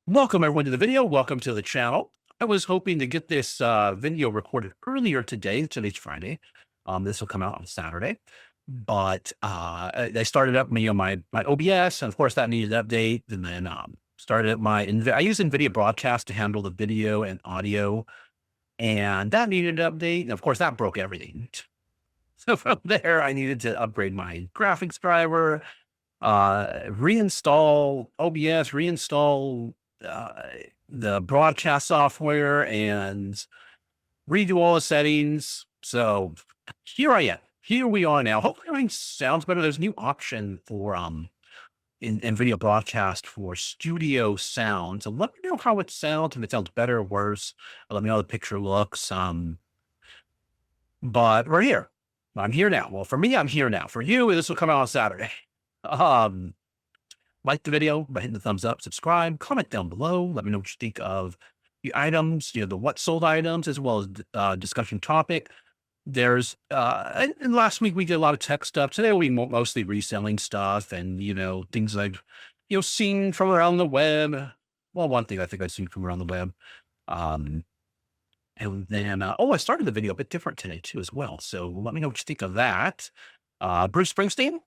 Welcome everyone to the video. Welcome to the channel. I was hoping to get this video recorded earlier today. Today's Friday. This will come out on Saturday, but I started up my OBS, and of course that needed an update. And then started up I use NVIDIA Broadcast to handle the video and audio, and that needed an update. And of course that broke everything. So from there, I needed to upgrade my graphics driver, reinstall OBS, reinstall uh, the broadcast software, and redo all the settings. So here I am. Here we are now. Hopefully, everything sounds better. There's a new option for in video broadcast for studio sound. So let me know how it sounds, if it sounds better or worse. Let me know how the picture looks. But we're here. I'm here now. Well, for me, I'm here now. For you, this will come out on Saturday. Um, like the video by hitting the thumbs up, subscribe, comment down below. Let me know what you think of the items, the what sold items, as well as discussion topic. There's and last week we did a lot of tech stuff. Today we mostly reselling stuff and things I've seen from around the web. Well, one thing I think I've seen from around the web. Um, and then I started the video a bit different today too as well. So let me know what you think of that. Bruce Springsteen,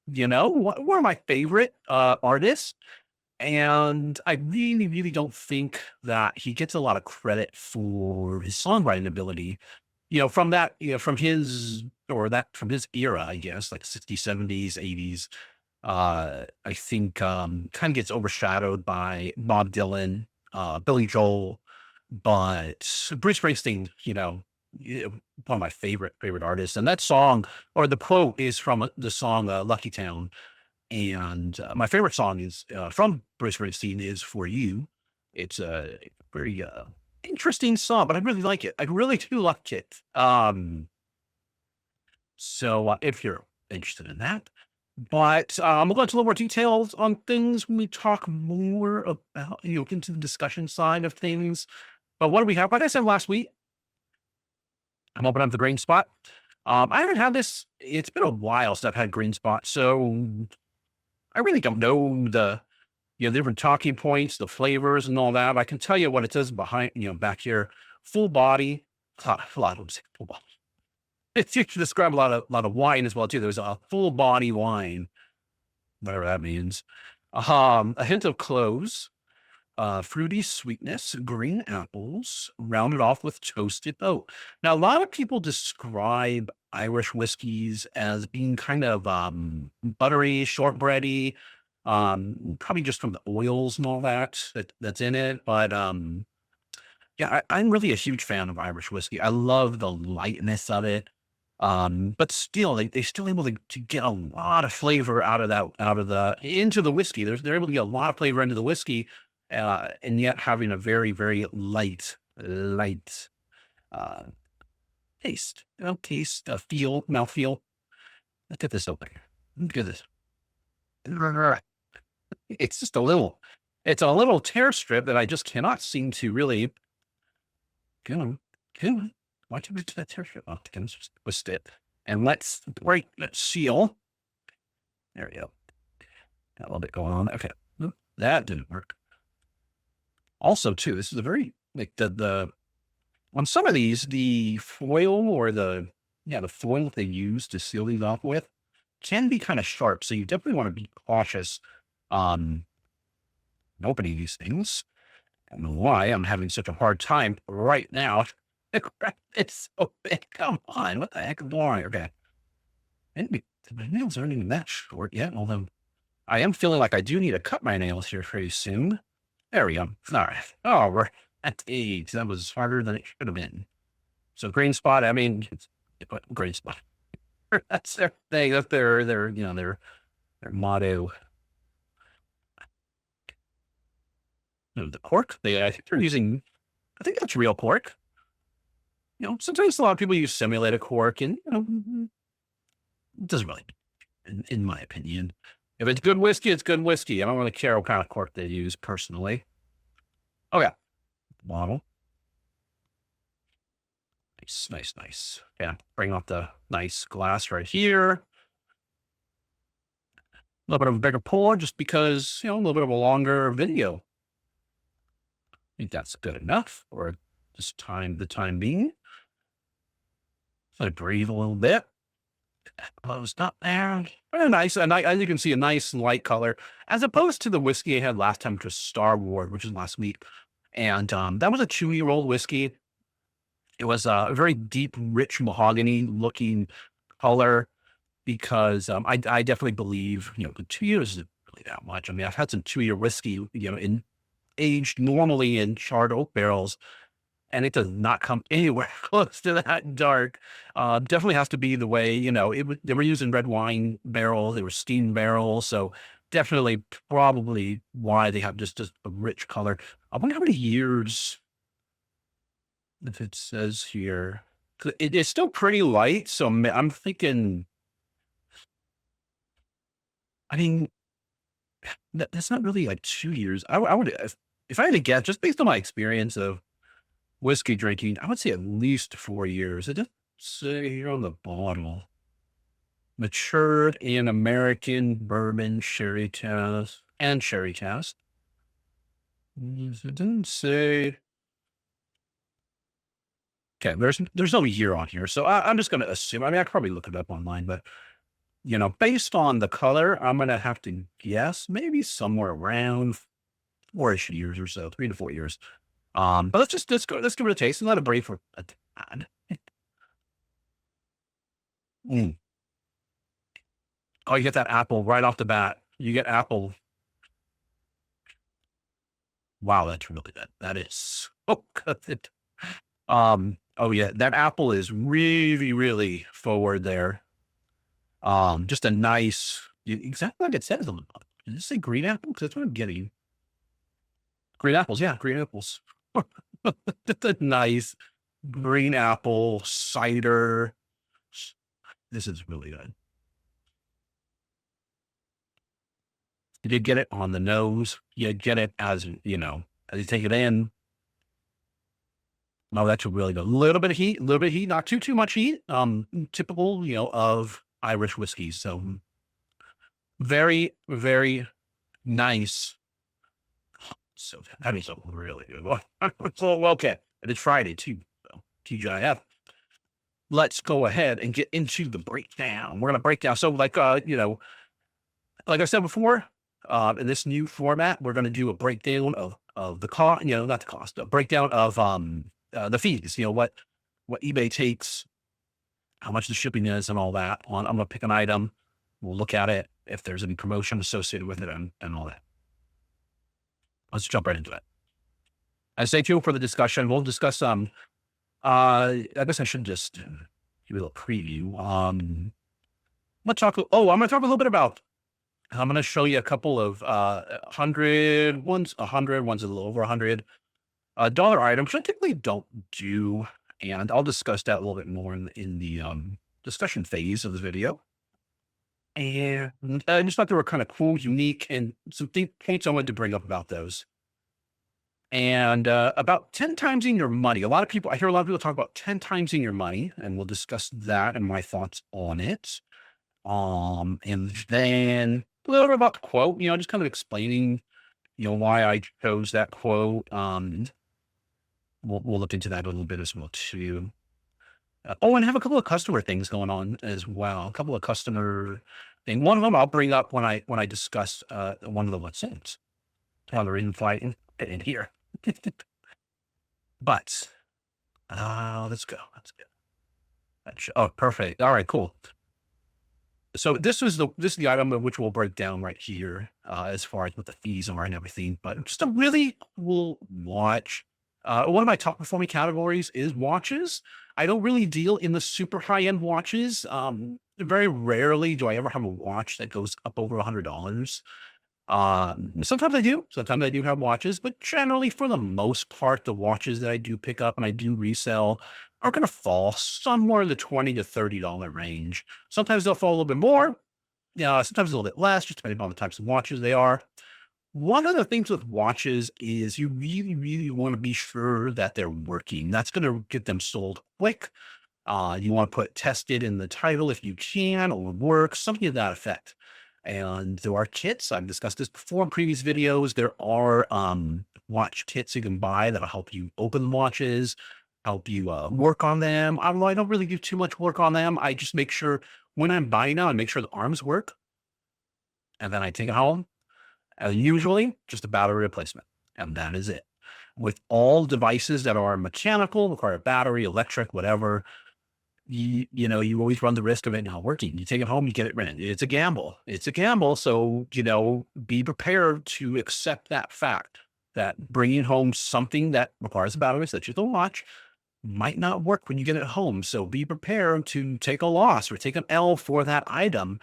one of my favorite artists. And I really, really don't think that he gets a lot of credit for his songwriting ability, from that, from his era, I guess, like 60s, 70s, 80s. I think kind of gets overshadowed by Bob Dylan, Billy Joel, but Bruce Springsteen, one of my favorite artists. And that song, or the quote, is from the song Lucky Town. And my favorite song is from Bruce Springsteen is For You. It's a very interesting song, but I really like it. I really do like it. So if you're interested in that, but we'll go into a little more details on things when we talk more about, into the discussion side of things. But what do we have? Like I said last week, I'm opening up the green spot. I haven't had this. It's been a while since I've had green spot, so I really don't know the different talking points, the flavors, and all that. I can tell you what it says behind, back here. Full body, a lot of full body. It's used to describe a lot of wine as well too. There's a full body wine, whatever that means. A hint of cloves, fruity sweetness, green apples, rounded off with toasted oat. Now, a lot of people describe Irish whiskeys as being kind of buttery, shortbready, probably just from the oils and all that's in it. But yeah, I'm really a huge fan of Irish whiskey. I love the lightness of it. But still, they still able to get a lot of flavor into the whiskey. They're able to get a lot of flavor into the whiskey, and yet having a very, very light, uh, taste, mouth feel. Let's get this open. Look at this. It's just it's a little tear strip that I just cannot seem to really, come on, come on. Why don't we do that tear strip? Oh, can just twist it. And let's seal. There we go. Got a little bit going on. Okay. Oop, that didn't work. Also, too, this is a very, like, the on some of these, the foil or the foil that they use to seal these off with can be kind of sharp. So you definitely want to be cautious on opening these things. I don't know why I'm having such a hard time right now. It's so big. Come on. What the heck is going on? Okay. Maybe my nails aren't even that short yet, although I am feeling like I do need to cut my nails here pretty soon. There we go. All right. Oh, we're at age. That was harder than it should have been. So green spot, I mean, it's green spot. That's their thing. That's their motto. The cork, I think they're using, I think that's real cork. Sometimes a lot of people use simulated cork, and it doesn't really, in my opinion. If it's good whiskey, it's good whiskey. I don't really care what kind of cork they use personally. Oh yeah, bottle. Nice, nice, nice. Yeah, bring off the nice glass right here. A little bit of a bigger pour, just because a little bit of a longer video. think that's good enough for the time being. So I breathe a little bit. Closed up there. Very nice. And as you can see, a nice light color, as opposed to the whiskey I had last time, which was Star Wars, which is last week. And that was a 2-year-old whiskey. It was a very deep, rich mahogany looking color because I definitely believe, the 2 years isn't really that much. I mean, I've had some 2-year whiskey, in aged normally in charred oak barrels, and it does not come anywhere close to that dark. Definitely has to be the way, they were using red wine barrels, they were steam barrels. So definitely probably why they have just a rich color. I wonder how many years, if it says here. It is still pretty light. So I'm thinking, I mean, that's not really like 2 years. I would, if I had to guess, just based on my experience of whiskey drinking, I would say at least 4 years. It doesn't say here on the bottle. Matured in American bourbon sherry cask and sherry cask. It didn't say. Okay, there's no year on here, so I'm just going to assume. I mean, I could probably look it up online, but based on the color, I'm going to have to guess maybe somewhere around 4-ish years or so, 3 to 4 years. But let's give it a taste and let it breathe for a tad. Mm. Oh, you get that apple right off the bat. You get apple. Wow, that's really good. That is so good. Oh yeah, that apple is really, really forward there. Just a nice, exactly like it says on the bottle. Did it say green apple? Because that's what I'm getting. Green apples, yeah, green apples. Just a nice green apple cider. This is really good. You did get it on the nose. You get it as you take it in. Oh, that's really good. A little bit of heat, not too much heat. Typical, of Irish whiskey. So very, very nice. So that is a really good one. So okay. And it's Friday too. So TGIF. Let's go ahead and get into the breakdown. We're gonna break down. So like I said before, in this new format, we're going to do a breakdown of the cost, not the cost, a breakdown of the fees, what eBay takes, how much the shipping is, and all that. I'm going to pick an item, we'll look at it, if there's any promotion associated with it, and all that. Let's jump right into it. And stay tuned for the discussion. We'll discuss I guess I should just give you a little preview. Let's talk. Oh, I'm going to talk a little bit about. I'm going to show you a couple of 100 ones, 100 ones, a little over 100 dollar items, which I typically don't do, and I'll discuss that a little bit more in the discussion phase of the video. And I just thought they were kind of cool, unique, and some points I wanted to bring up about those. And about 10 times in your money. I hear a lot of people talk about 10 times in your money, and we'll discuss that and my thoughts on it. And then a little bit about the quote, just kind of explaining, why I chose that quote. We'll look into that a little bit as well too. And have a couple of customer things going on as well. A couple of customer things. One of them I'll bring up when I discuss one of the what's ins. One of the reasons why in here. But let's go. Let's go. Oh, perfect. All right, cool. So this is the item of which we'll break down right here, as far as what the fees are and everything. But just a really cool watch. One of my top performing categories is watches. I don't really deal in the super high end watches. Very rarely do I ever have a watch that goes up over $100. Sometimes I do. Sometimes I do have watches, but generally, for the most part, the watches that I do pick up and I do resell are going to fall somewhere in the $20 to $30 range. Sometimes they'll fall a little bit more. Yeah, sometimes a little bit less, just depending on the types of watches they are. One of the things with watches is you really, really want to be sure that they're working. That's going to get them sold quick. You want to put tested in the title if you can, or work, something to that effect. And there are kits. I've discussed this before in previous videos. There are watch kits you can buy that'll help you open watches, help you work on them. I don't really do too much work on them. I just make sure when I'm buying now, I make sure the arms work, and then I take it home. Usually, just a battery replacement, and that is it. With all devices that are mechanical, require a battery, electric, whatever, you always run the risk of it not working. You take it home, you get it ran. It's a gamble. It's a gamble. So, be prepared to accept that fact that bringing home something that requires a battery, such as a watch, might not work when you get it home. So be prepared to take a loss or take an L for that item.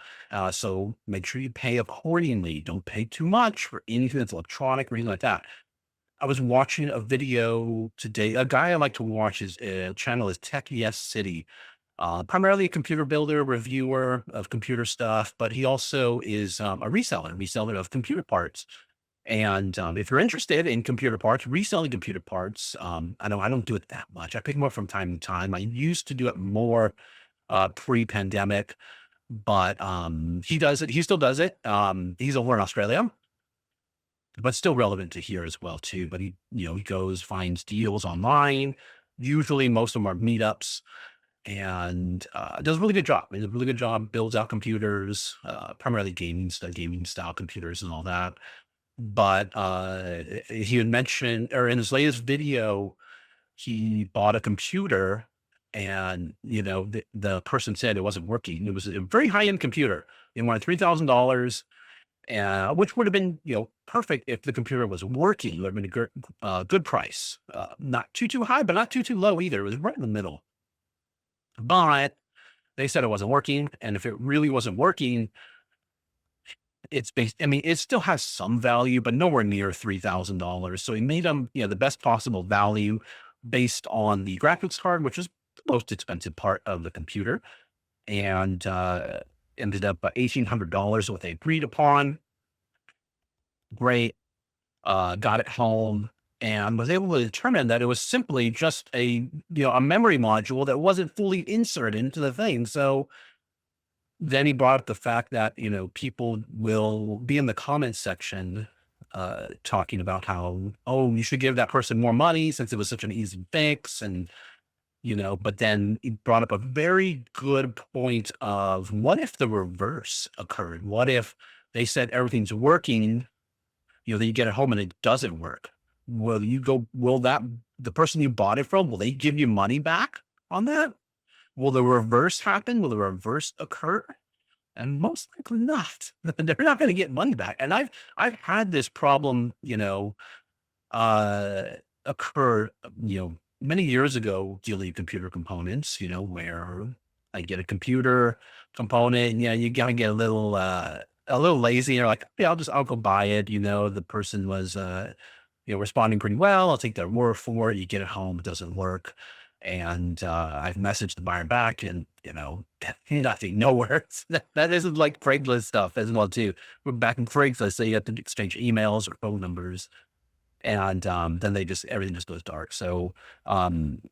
So make sure you pay accordingly. Don't pay too much for anything that's electronic or anything like that. I was watching a video today. A guy I like to watch, his channel is Tech Yes City. Primarily a computer builder, reviewer of computer stuff, but he also is a reseller of computer parts. And if you're interested in computer parts, reselling computer parts, I know I don't do it that much. I pick them up from time to time. I used to do it more pre-pandemic, but he does it. He still does it. He's over in Australia, but still relevant to here as well too. But he goes, finds deals online. Usually, most of them are meetups, and does a really good job. He does a really good job. Builds out computers, primarily gaming style computers and all that. But he had mentioned, or in his latest video, he bought a computer, and the person said it wasn't working. It was a very high end computer. It wanted $3,000, which would have been perfect if the computer was working. It would have been a good price, not too high, but not too low either. It was right in the middle. But they said it wasn't working, and if it really wasn't working, it's based. I mean, it still has some value, but nowhere near $3,000. So he made them, the best possible value based on the graphics card, which is the most expensive part of the computer, and ended up $1,800 what they agreed upon. Great. Got it home and was able to determine that it was simply just a memory module that wasn't fully inserted into the thing. So then he brought up the fact that, people will be in the comments section talking about how, oh, you should give that person more money since it was such an easy fix. And, but then he brought up a very good point of what if the reverse occurred? What if they said everything's working, then you get it home and it doesn't work? Will the person you bought it from, will they give you money back on that? Will the reverse happen? Will the reverse occur? And most likely not. They're not going to get money back. And I've had this problem, uh, occur, many years ago dealing with computer components, where I get a computer component and you gotta get a little lazy. You're like, yeah, I'll go buy it. The person was responding pretty well. I'll take their word for it. You get it home, it doesn't work. And I've messaged the buyer back and, nothing, nowhere. That isn't like Craigslist stuff as well, too. We're back in Craigslist, so you have to exchange emails or phone numbers. And then everything just goes dark. So um,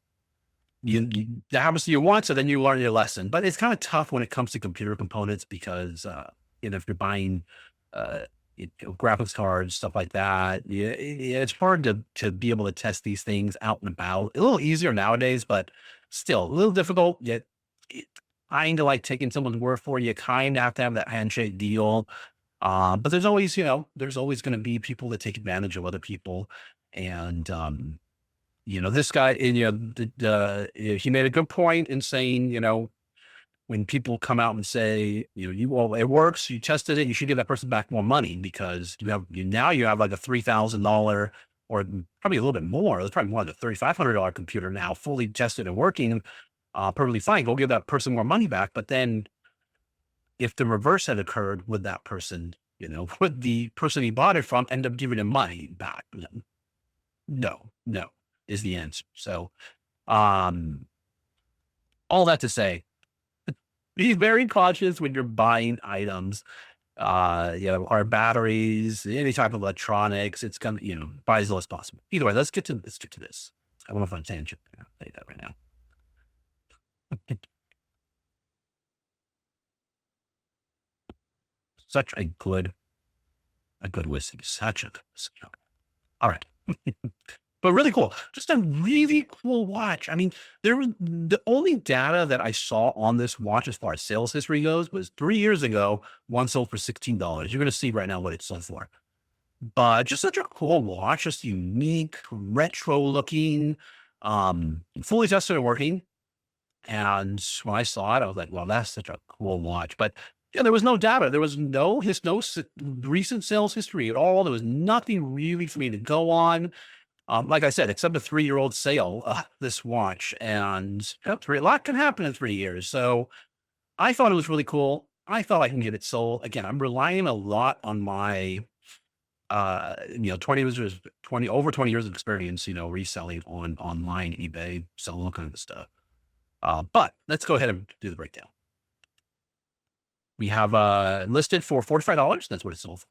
that happens to you once, and then you learn your lesson. But it's kind of tough when it comes to computer components because, if you're buying uh, graphics cards, stuff like that, yeah, it's hard to be able to test these things out and about. A little easier nowadays, but still a little difficult. Yet, kind of like taking someone's word for it. You kind of have to have that handshake deal. But there's always going to be people that take advantage of other people, and this guy, and, he made a good point in saying, when people come out and say, well, it works, you tested it, you should give that person back more money because you have like a $3,000 or probably a little bit more. It's probably more than a $3,500 computer now, fully tested and working, perfectly fine. Go give that person more money back. But then, if the reverse had occurred with that person, would the person he bought it from end up giving him money back? No, no is the answer. So, um, all that to say, be very cautious when you're buying items. Our batteries, any type of electronics. It's gonna, buy as low as possible. Either way, let's get to this. I went off on a tangent. I'll tell you that right now. Such a good whiskey. Such a good whiskey. All right. But really cool. Just a really cool watch. I mean, there was the only data that I saw on this watch as far as sales history goes was 3 years ago, one sold for $16. You're going to see right now what it sold for. But just such a cool watch, just unique, retro looking, fully tested and working. And when I saw it, I was like, well, that's such a cool watch. But yeah, there was no data. There was no recent sales history at all. There was nothing really for me to go on. Like I said, except a 3-year-old sale, this watch, and a lot can happen in 3 years. So I thought it was really cool. I thought I can get it sold. Again, I'm relying a lot on my 20 years, 20 years of experience, reselling on online, eBay, selling all kinds of stuff. But let's go ahead and do the breakdown. We have listed for $45. That's what it sold for.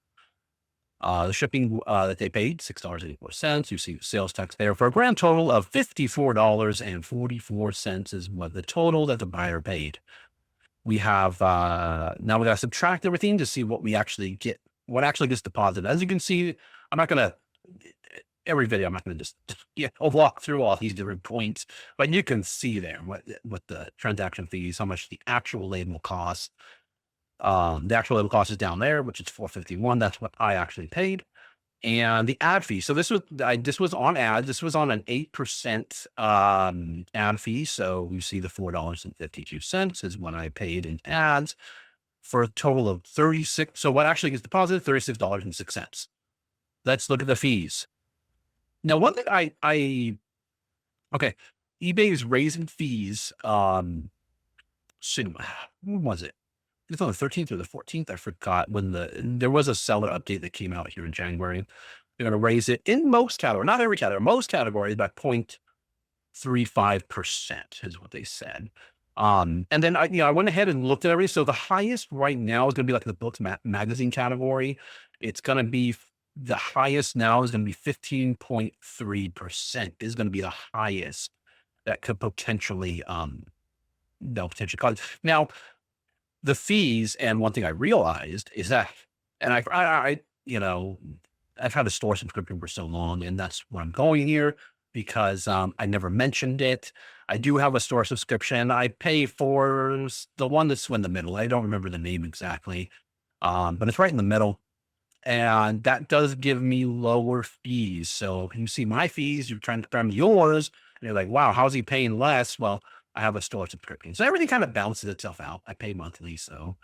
The shipping that they paid, $6.84. You see the sales tax there for a grand total of $54.44 is what the total that the buyer paid. We have now we got to subtract everything to see what we actually get, what actually gets deposited. As you can see, I'm not going to every video. I'm not going to just I'll walk through all these different points, but you can see there what the transaction fees, how much the actual label costs. The actual label cost is down there, which is $451. That's what I actually paid. And the ad fee. So this was on ads. This was on an 8% ad fee. So you see the $4.52 is what I paid in ads for a total of 36. So what actually gets deposited? $36.06. Let's look at the fees. Now, one thing okay, eBay is raising fees. When was it? It's on the 13th or the 14th. I forgot when there was a seller update that came out here in January. They're going to raise it in most categories, not every category, most categories by 0.35% is what they said. And then I went ahead and looked at everything. So the highest right now is going to be like the books magazine category. It's going to be the highest now is going to be 15.3% is going to be the highest that could potentially cause. Now, the fees, and one thing I realized is that, and I've had a store subscription for so long, and that's what I'm going here because I never mentioned it. I do have a store subscription. I pay for the one that's in the middle. I don't remember the name exactly, but it's right in the middle. And that does give me lower fees. So you see my fees, you're trying to compare them to yours, and you're like, wow, how's he paying less? Well, I have a store subscription. So everything kind of balances itself out. I pay monthly. So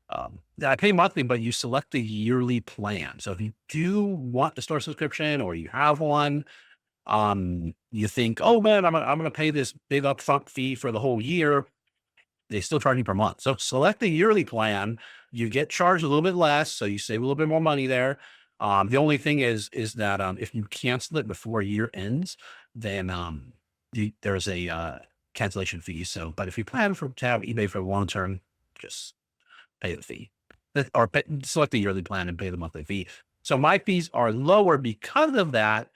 I pay monthly, but you select the yearly plan. So if you do want the store subscription or you have one, you think, oh man, I'm going to pay this big upfront fee for the whole year. They still charge you per month. So select the yearly plan. You get charged a little bit less, so you save a little bit more money there. The only thing is that if you cancel it before year ends, then there's a cancellation fee. So, but if you plan to have eBay for the long term, just pay the fee, or select the yearly plan and pay the monthly fee. So my fees are lower because of that.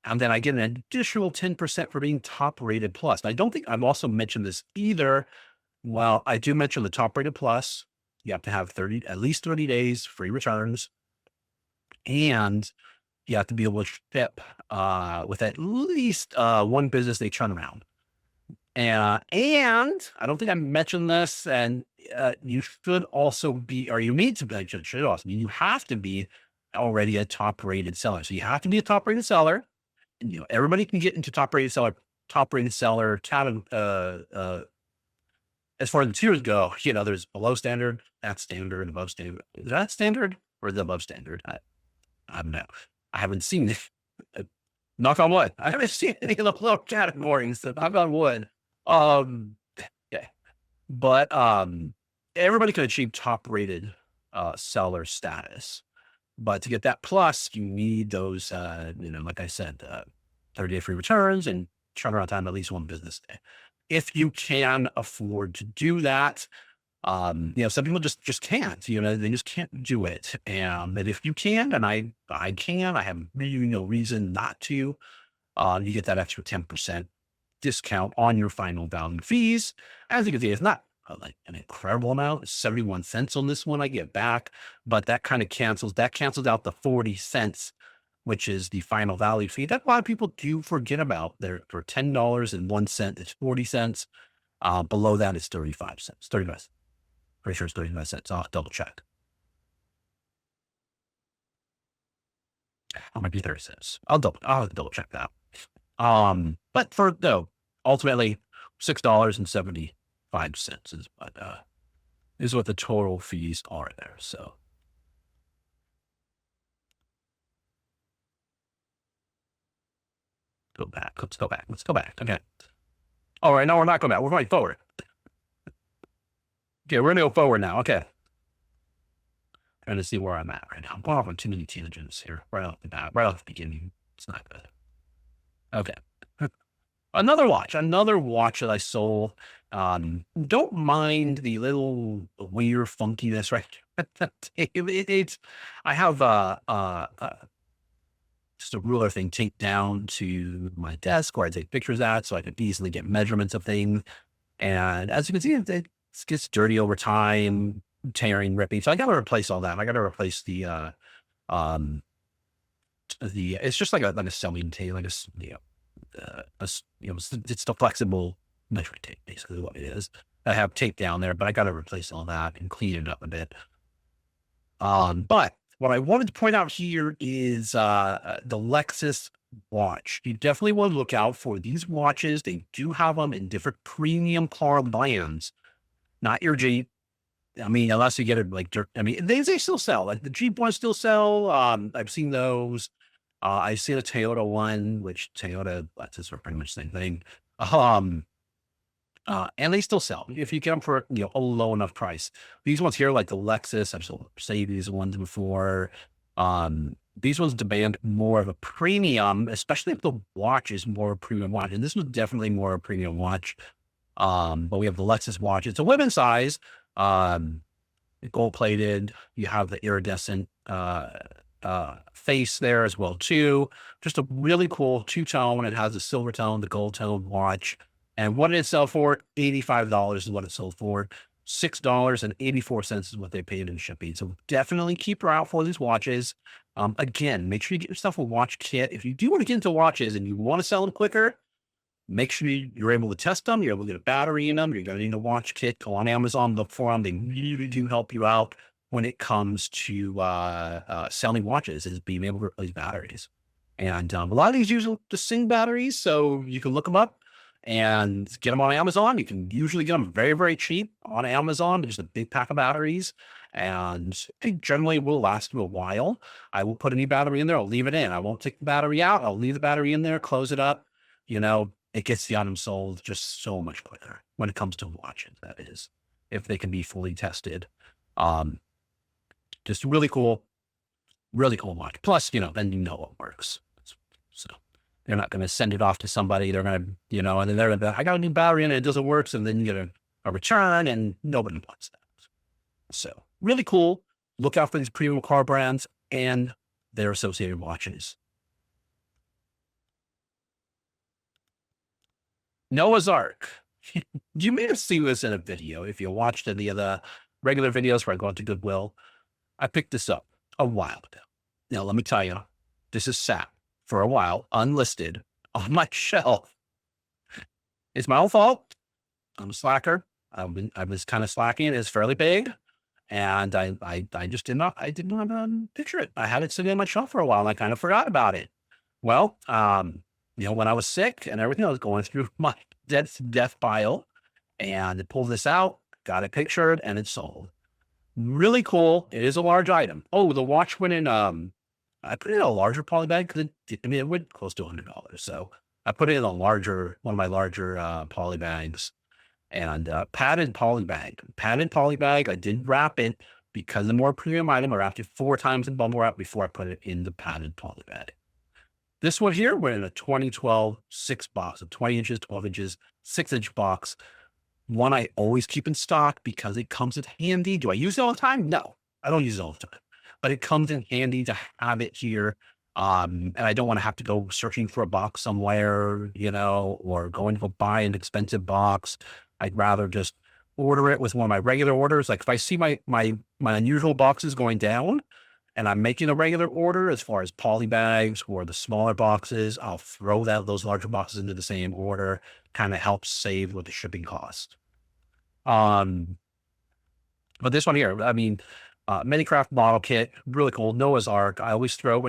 And then I get an additional 10% for being top rated plus. And I don't think I've also mentioned this either. Well, I do mention the top rated plus. You have to have at least 30 days free returns. And you have to be able to ship with at least one business day turnaround. And I don't think I mentioned this, and you should also be, or you need to be, should also, you have to be already a top rated seller. So you have to be a top rated seller. And, everybody can get into top rated seller, as far as the tiers go, there's below standard, that's standard, above standard. Is that standard or is it above standard? I don't know. I haven't seen it. Knock on wood. I haven't seen any of the low categories. So knock on wood. Yeah. But everybody can achieve top rated seller status. But to get that plus, you need those, like I said, 30-day free returns and turnaround time at least one business day. If you can afford to do that, some people just can't, they just can't do it. But if you can, and I can, I have really no reason not to, you get that extra 10% discount on your final value fees. As you can see, it's not like an incredible amount. It's 71 cents on this one I get back, but that kind of cancels out the 40 cents which is the final value fee that a lot of people do forget about. There for $10.01, it's 40 cents. Below that is 35 cents. 35. Pretty sure it's 35 cents. I'll double check. It might be 30 cents. I'll double check that. But for no, ultimately $6.75 is what the total fees are there. So go back. Let's go back. Let's go back. Okay. All right. No, we're not going back. We're going forward. Okay. We're going to go forward now. Okay. Trying to see where I'm at right now. I'm going off on too many tangents here. Right off the bat. Right off the beginning. It's not good. Okay. Another watch that I sold. Don't mind the little weird funkiness, right? It's, I have just a ruler thing taped down to my desk where I take pictures at, so I can easily get measurements of things. And as you can see, it gets dirty over time, tearing, ripping. So I got to replace all that. I got to replace um, it's just like a sewing tape, like it's the flexible measuring tape, basically what it is. I have tape down there, but I got to replace all that and clean it up a bit. But what I wanted to point out here is the Lexus watch. You definitely want to look out for these watches. They do have them in different premium car brands, not your Jeep. I mean, unless you get it like dirt. I mean, they still sell. Like the Jeep ones still sell. I've seen those. I've seen a Toyota one, which Toyota Lexus are pretty much the same thing. And they still sell if you get them for a low enough price. These ones here, like the Lexus, I've sold Mercedes ones before. These ones demand more of a premium, especially if the watch is more premium watch. And this was definitely more a premium watch. But we have the Lexus watch. It's a women's size, gold plated. You have the iridescent face there as well too. Just a really cool two-tone. It has the silver tone, the gold tone watch. And what did it sell for? $85 is what it sold for. $6.84 is what they paid in shipping. So definitely keep your eye out for these watches. Again, make sure you get yourself a watch kit. If you do want to get into watches and you want to sell them quicker, make sure you're able to test them. You're able to get a battery in them. You're going to need a watch kit. Go on Amazon, look for them. They really do help you out when it comes to selling watches, is being able to replace batteries. And a lot of these use the Sing batteries, so you can look them up and get them on Amazon. You can usually get them very, very cheap on Amazon. There's a big pack of batteries, and they generally will last you a while. I will put any battery in there. I'll leave it in. I won't take the battery out. I'll leave the battery in there, close it up. It gets the item sold just so much quicker when it comes to watches, that is, if they can be fully tested. Just really cool watch. Plus, then it works. So they're not going to send it off to somebody. They're going to, and then they're going to, I got a new battery in it. It doesn't work. So then you get a return, and nobody wants that. So really cool. Look out for these premium car brands and their associated watches. Noah's Ark. You may have seen this in a video. If you watched any of the regular videos where I go into Goodwill, I picked this up a while ago. Now, let me tell you, this is sat for a while, unlisted, on my shelf. It's my own fault. I'm a slacker. I was kind of slacking. It's fairly big. And I just did not picture it. I had it sitting on my shelf for a while, and I kind of forgot about it. Well, when I was sick and everything, I was going through my death pile, and I pulled this out, got it pictured, and it's sold. Really cool. It is a large item. Oh, the watch went in, I put it in a larger poly bag because it went close to $100. So I put it in one of my larger poly bags, and padded poly bag. I did wrap it because the more premium item. I wrapped it 4 times in bubble wrap before I put it in the padded poly bag. This one here went in a 2012 6 box of 20 inches, 12 inches, 6-inch box. One I always keep in stock because it comes in handy. Do I use it all the time? No, I don't use it all the time, but it comes in handy to have it here. And I don't want to have to go searching for a box somewhere, or going to go buy an expensive box. I'd rather just order it with one of my regular orders. Like if I see my unusual boxes going down, and I'm making a regular order as far as poly bags or the smaller boxes, I'll throw those larger boxes into the same order, kind of helps save with the shipping cost. Um, but this one here, I mean, Minicraft model kit, really cool. Noah's Ark. I always throw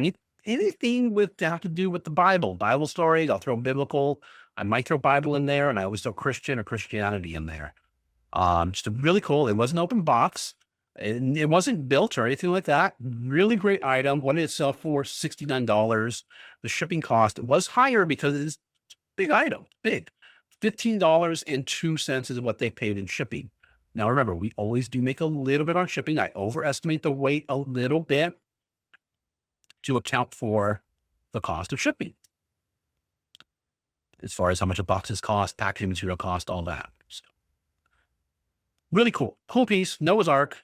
anything with to have to do with the Bible stories. I'll throw biblical. I might throw Bible in there, and I always throw Christian or Christianity in there. Just a really cool. It was an open box. And it wasn't built or anything like that. Really great item. What did it sell for? $69. The shipping cost was higher because it's a big item. Big. $15.02 is what they paid in shipping. Now remember, we always do make a little bit on shipping. I overestimate the weight a little bit to account for the cost of shipping, as far as how much a boxes cost, packaging material cost, all that. So, really cool. Cool piece. Noah's Ark.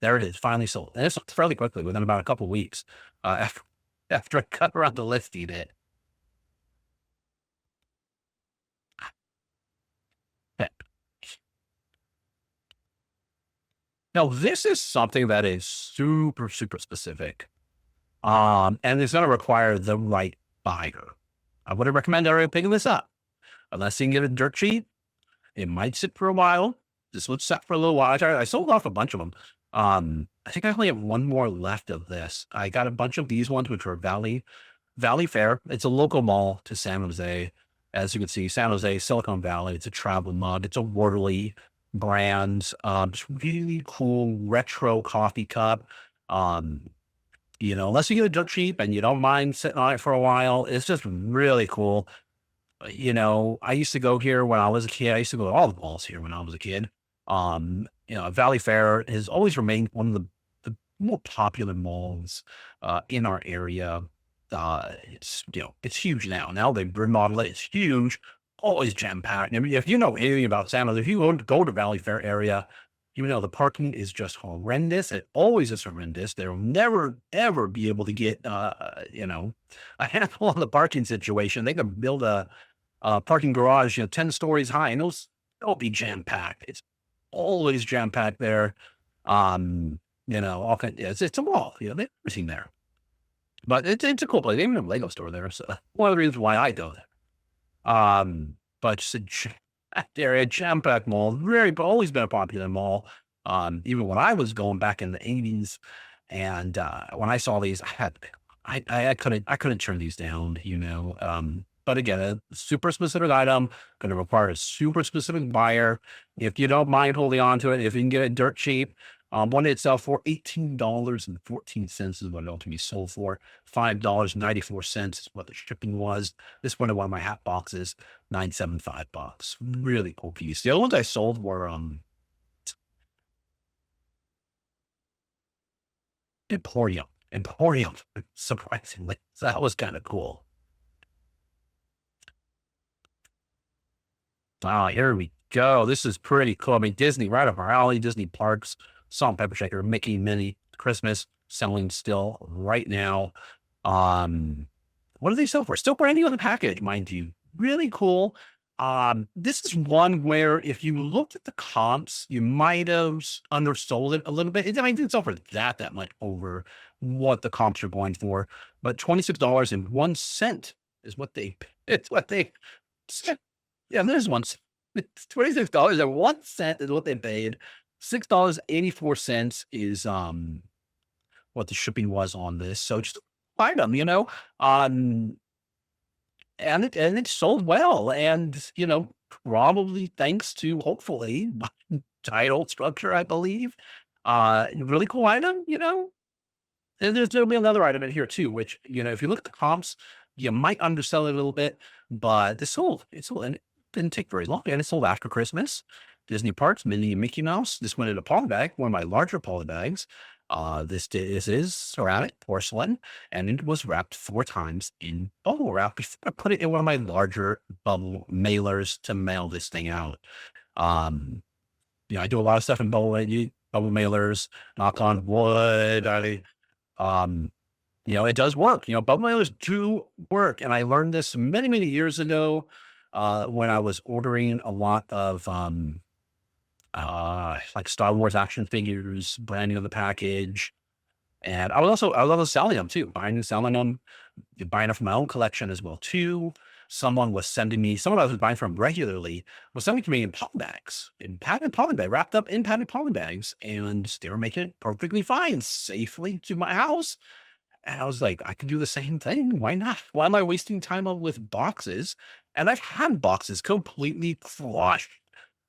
There it is, finally sold. And it's fairly quickly, within about a couple of weeks, after I cut around the listing it. Now, this is something that is super, super specific. And it's going to require the right buyer. I wouldn't recommend everybody picking this up unless you can get it dirt cheap. It might sit for a while. This would set for a little while. I sold off a bunch of them. I think I only have one more left of this. I got a bunch of these ones, which were Valley Fair. It's a local mall to San Jose. As you can see, San Jose, Silicon Valley. It's a travel mug. It's a Worley brand. It's really cool retro coffee cup. Unless you get it dirt cheap and you don't mind sitting on it for a while, it's just really cool. I used to go here when I was a kid. I used to go to all the malls here when I was a kid. Valley Fair has always remained one of the more popular malls in our area. It's huge now. Now they've remodeled it. It's huge, always jam packed. I mean, if you know anything about San Jose, if you go to Valley Fair area, the parking is just horrendous. It always is horrendous. They'll never ever be able to get a handle on the parking situation. They can build a parking garage, 10 stories high, and they'll be jam packed. It's always jam packed there. It's a mall. They have everything there. But it's a cool place. They even have a Lego store there. So one of the reasons why I go there. But just a jam-packed mall, always been a popular mall. Even when I was going back in the 80s, and when I saw these, I couldn't turn these down. But again, a super specific item, going to require a super specific buyer. If you don't mind holding on to it, if you can get it dirt cheap, one itself for $18.14 is what it ultimately sold for. $5.94 is what the shipping was. This one of my hat boxes, $9.75. Really cool piece. The other ones I sold were Emporium, surprisingly. So that was kind of cool. Here we go. This is pretty cool. I mean, Disney, right up our alley. Disney parks, Salt and Pepper Shaker, Mickey, Minnie, Christmas, selling still right now. What do they sell for? Still brand new on the package, mind you. Really cool. This is one where if you looked at the comps, you might have undersold it a little bit. I didn't sell for that much over what the comps are going for, but $26.01 is what it's what they said. Yeah, there's one. It's $26.01 is what they paid. $6.84 is what the shipping was on this. So just buy them, and it sold well, and probably thanks to hopefully title structure, I believe. Really cool item, And there'll be another item in here too, which if you look at the comps, you might undersell it a little bit, but it sold, and it didn't take very long, and it sold after Christmas. Disney parks, Minnie and Mickey Mouse. This went in a poly bag, one of my larger poly bags. This is ceramic porcelain, and it was wrapped 4 times in bubble wrap before I put it in one of my larger bubble mailers to mail this thing out. I do a lot of stuff in bubble mailers. Knock on wood. It does work. Bubble mailers do work, and I learned this many, many years ago when I was ordering a lot of like Star Wars action figures, brand new in the package. And I was also selling them too, buying and selling them, buying them from my own collection as well too. Someone I was buying from regularly was sending to me in poly bags, in padded poly bag, wrapped up in padded poly bags, and they were making it perfectly fine, safely to my house. And I was like, I can do the same thing. Why not? Why am I wasting time with boxes? And I've had boxes completely crushed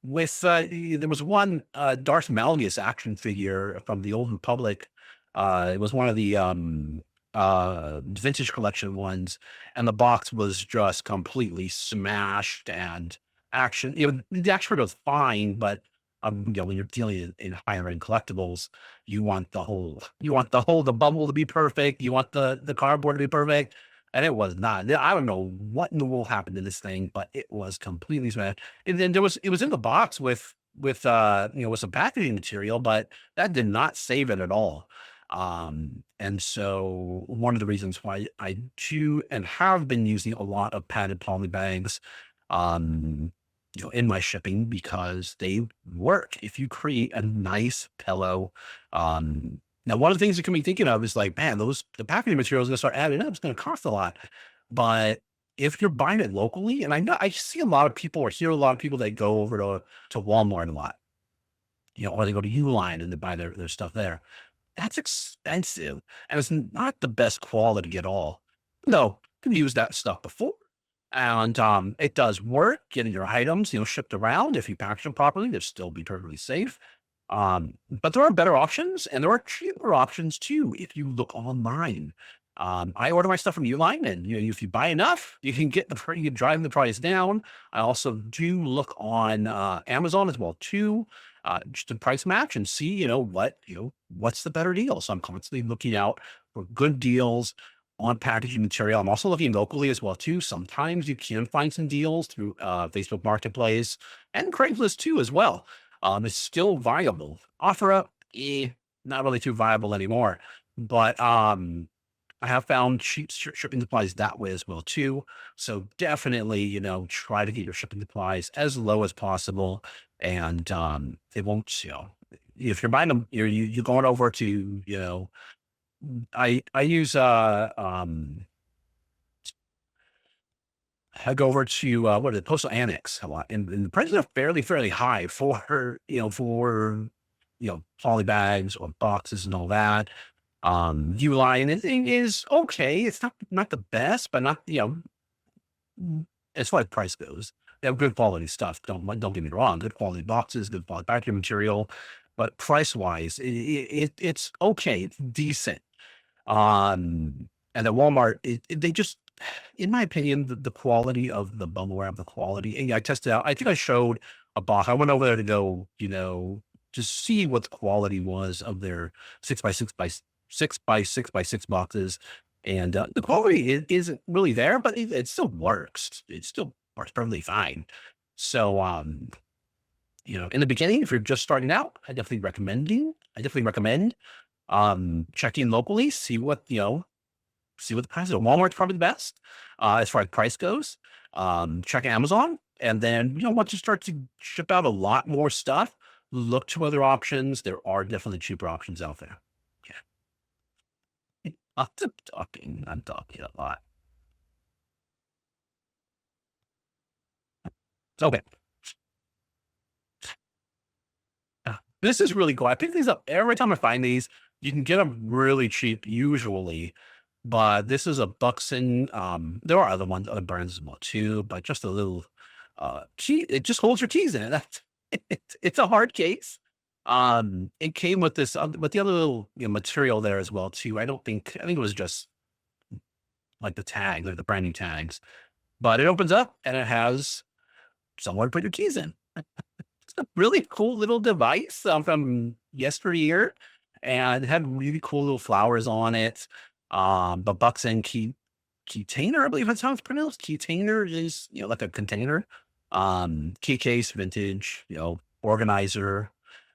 with, there was one, Darth Malgus action figure from the Old Republic. It was one of the, vintage collection ones, and the box was just completely smashed and the action figure was fine, but, when you're dealing in higher end collectibles, the bubble to be perfect. You want the cardboard to be perfect. And it was not. I don't know what in the world happened to this thing, but it was completely smashed. And then it was in the box with some packaging material, but that did not save it at all. And so one of the reasons why I do and have been using a lot of padded poly bags, um, in my shipping because they work. If you create a nice pillow, now one of the things you can be thinking of is like, man, the packaging material is going to start adding up. It's going to cost a lot, but if you're buying it locally, and I know I see a lot of people or hear a lot of people that go over to Walmart a lot, or they go to Uline and they buy their stuff there. That's expensive, and it's not the best quality at all. No, can use that stuff before, and, it does work getting your items, shipped around. If you package them properly, they'll still be perfectly safe. But there are better options, and there are cheaper options too if you look online. I order my stuff from Uline, and, if you buy enough, you can drive the price down. I also do look on, Amazon as well too, just to price match and see, what's the better deal. So I'm constantly looking out for good deals on packaging material. I'm also looking locally as well too. Sometimes you can find some deals through Facebook Marketplace and Craigslist too as well. It's still viable. OfferUp, not really too viable anymore. But I have found cheap shipping supplies that way as well too. So definitely, try to get your shipping supplies as low as possible, and it won't, if you're buying them, you're going over to, I use I go over to what is it, Postal Annex a lot, and the prices are fairly high for poly bags or boxes and all that. Uline is okay. It's not the best, but not as far as price goes. They have good quality stuff. Don't get me wrong. Good quality boxes, good quality packaging material, but price wise, it's okay. It's decent. And at Walmart, they just, in my opinion, the quality of the bubble wrap, the quality, and I tested out. I think I showed a box. I went over there to go, to see what the quality was of their 6 by 6 boxes. And the quality isn't really there, but it still works. It still works perfectly fine. So, in the beginning, if you're just starting out, I definitely recommend checking locally, see what the price is. Walmart's probably the best as far as price goes. Check Amazon, and then once you start to ship out a lot more stuff, look to other options. There are definitely cheaper options out there. Yeah, I'm talking a lot. Okay, this is really cool. I pick these up every time I find these. You can get them really cheap usually, but this is a Buxton. There are other brands as well too, but just a little key. It just holds your keys in it. That's it's a hard case. It came with with the other little material there as well too. I think it was just like the tag, like the branding tags, but it opens up and it has somewhere to put your keys in. It's a really cool little device, from yesteryear, and it had really cool little flowers on it. The Buxton keytainer, I believe that's how it's pronounced. Keytainer is, like a container. Key case, vintage, organizer.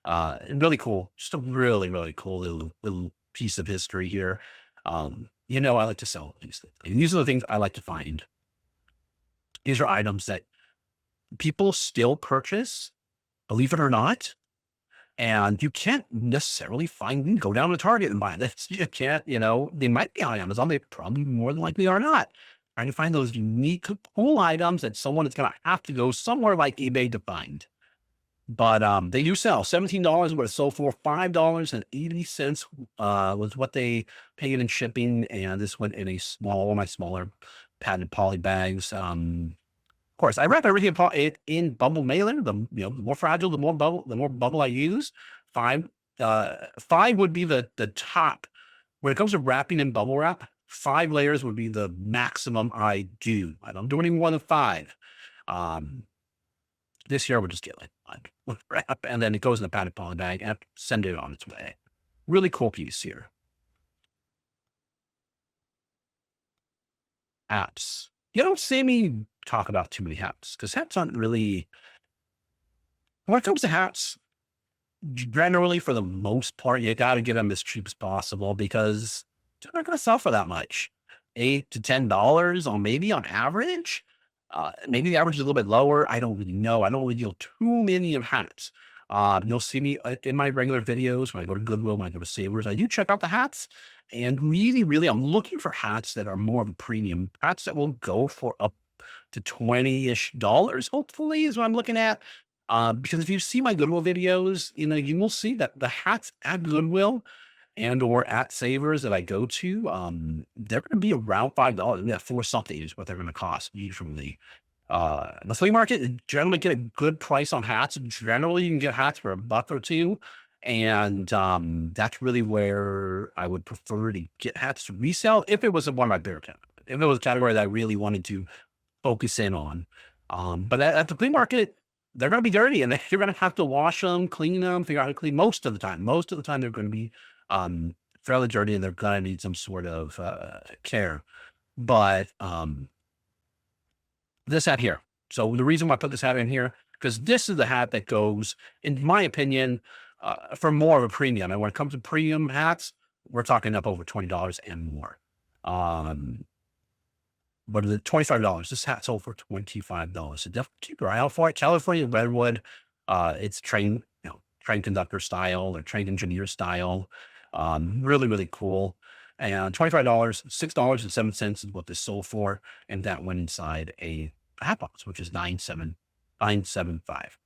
And really cool. Just a really cool little piece of history here. I like to sell these things. And these are the things I like to find. These are items that people still purchase, believe it or not. And you can't necessarily go down to Target and buy this. You can't, they might be on Amazon. They probably more than likely are not. Trying to find those unique, cool items that someone is going to have to go somewhere like eBay to find. But they do sell $17 what it sold for. $5.80 was what they paid in shipping, and this went in one of my smaller padded poly bags. Of course, I wrap everything in bubble mailer. The more fragile, the more bubble I use. Five would be the top. When it comes to wrapping in bubble wrap, 5 layers would be the maximum I do. I don't do any more than 5. Um, this year we'll just get like one wrap, and then it goes in the padded poly bag and send it on its way. Really cool piece here. Hats. You don't see me talk about too many hats because hats aren't really. When it comes to hats, generally for the most part, you got to get them as cheap as possible because they're not going to sell for that much. $8 to $10 or maybe on average. Maybe the average is a little bit lower. I don't really know. I don't really deal too many of hats. You'll see me in my regular videos when I go to Goodwill, when I go to Savers. I do check out the hats, and really, really, I'm looking for hats that are more of a premium. Hats that will go for up to $20-ish. Hopefully, is what I'm looking at. Because if you see my Goodwill videos, you will see that the hats at Goodwill and or at Savers that I go to, they're going to be around $5. Yeah, for something is what they're going to cost usually. The flea market, you generally get a good price on hats. Generally, you can get hats for $1 or $2. And that's really where I would prefer to get hats to resell if it was one of my bigger categories. If it was a category that I really wanted to focus in on. But at the flea market, they're going to be dirty, and you're going to have to wash them, clean them, figure out how to clean most of the time. Most of the time, they're going to be fairly dirty, and they're going to need some sort of care. But this hat here. So the reason why I put this hat in here, because this is the hat that goes, in my opinion, for more of a premium. And when it comes to premium hats, we're talking up over $20 and more. But the $25. This hat sold for $25. So definitely keep your eye out for it. California redwood. It's train conductor style or train engineer style. Really, really cool. And $25, $6.07 is what this sold for. And that went inside a hat box, which is 975.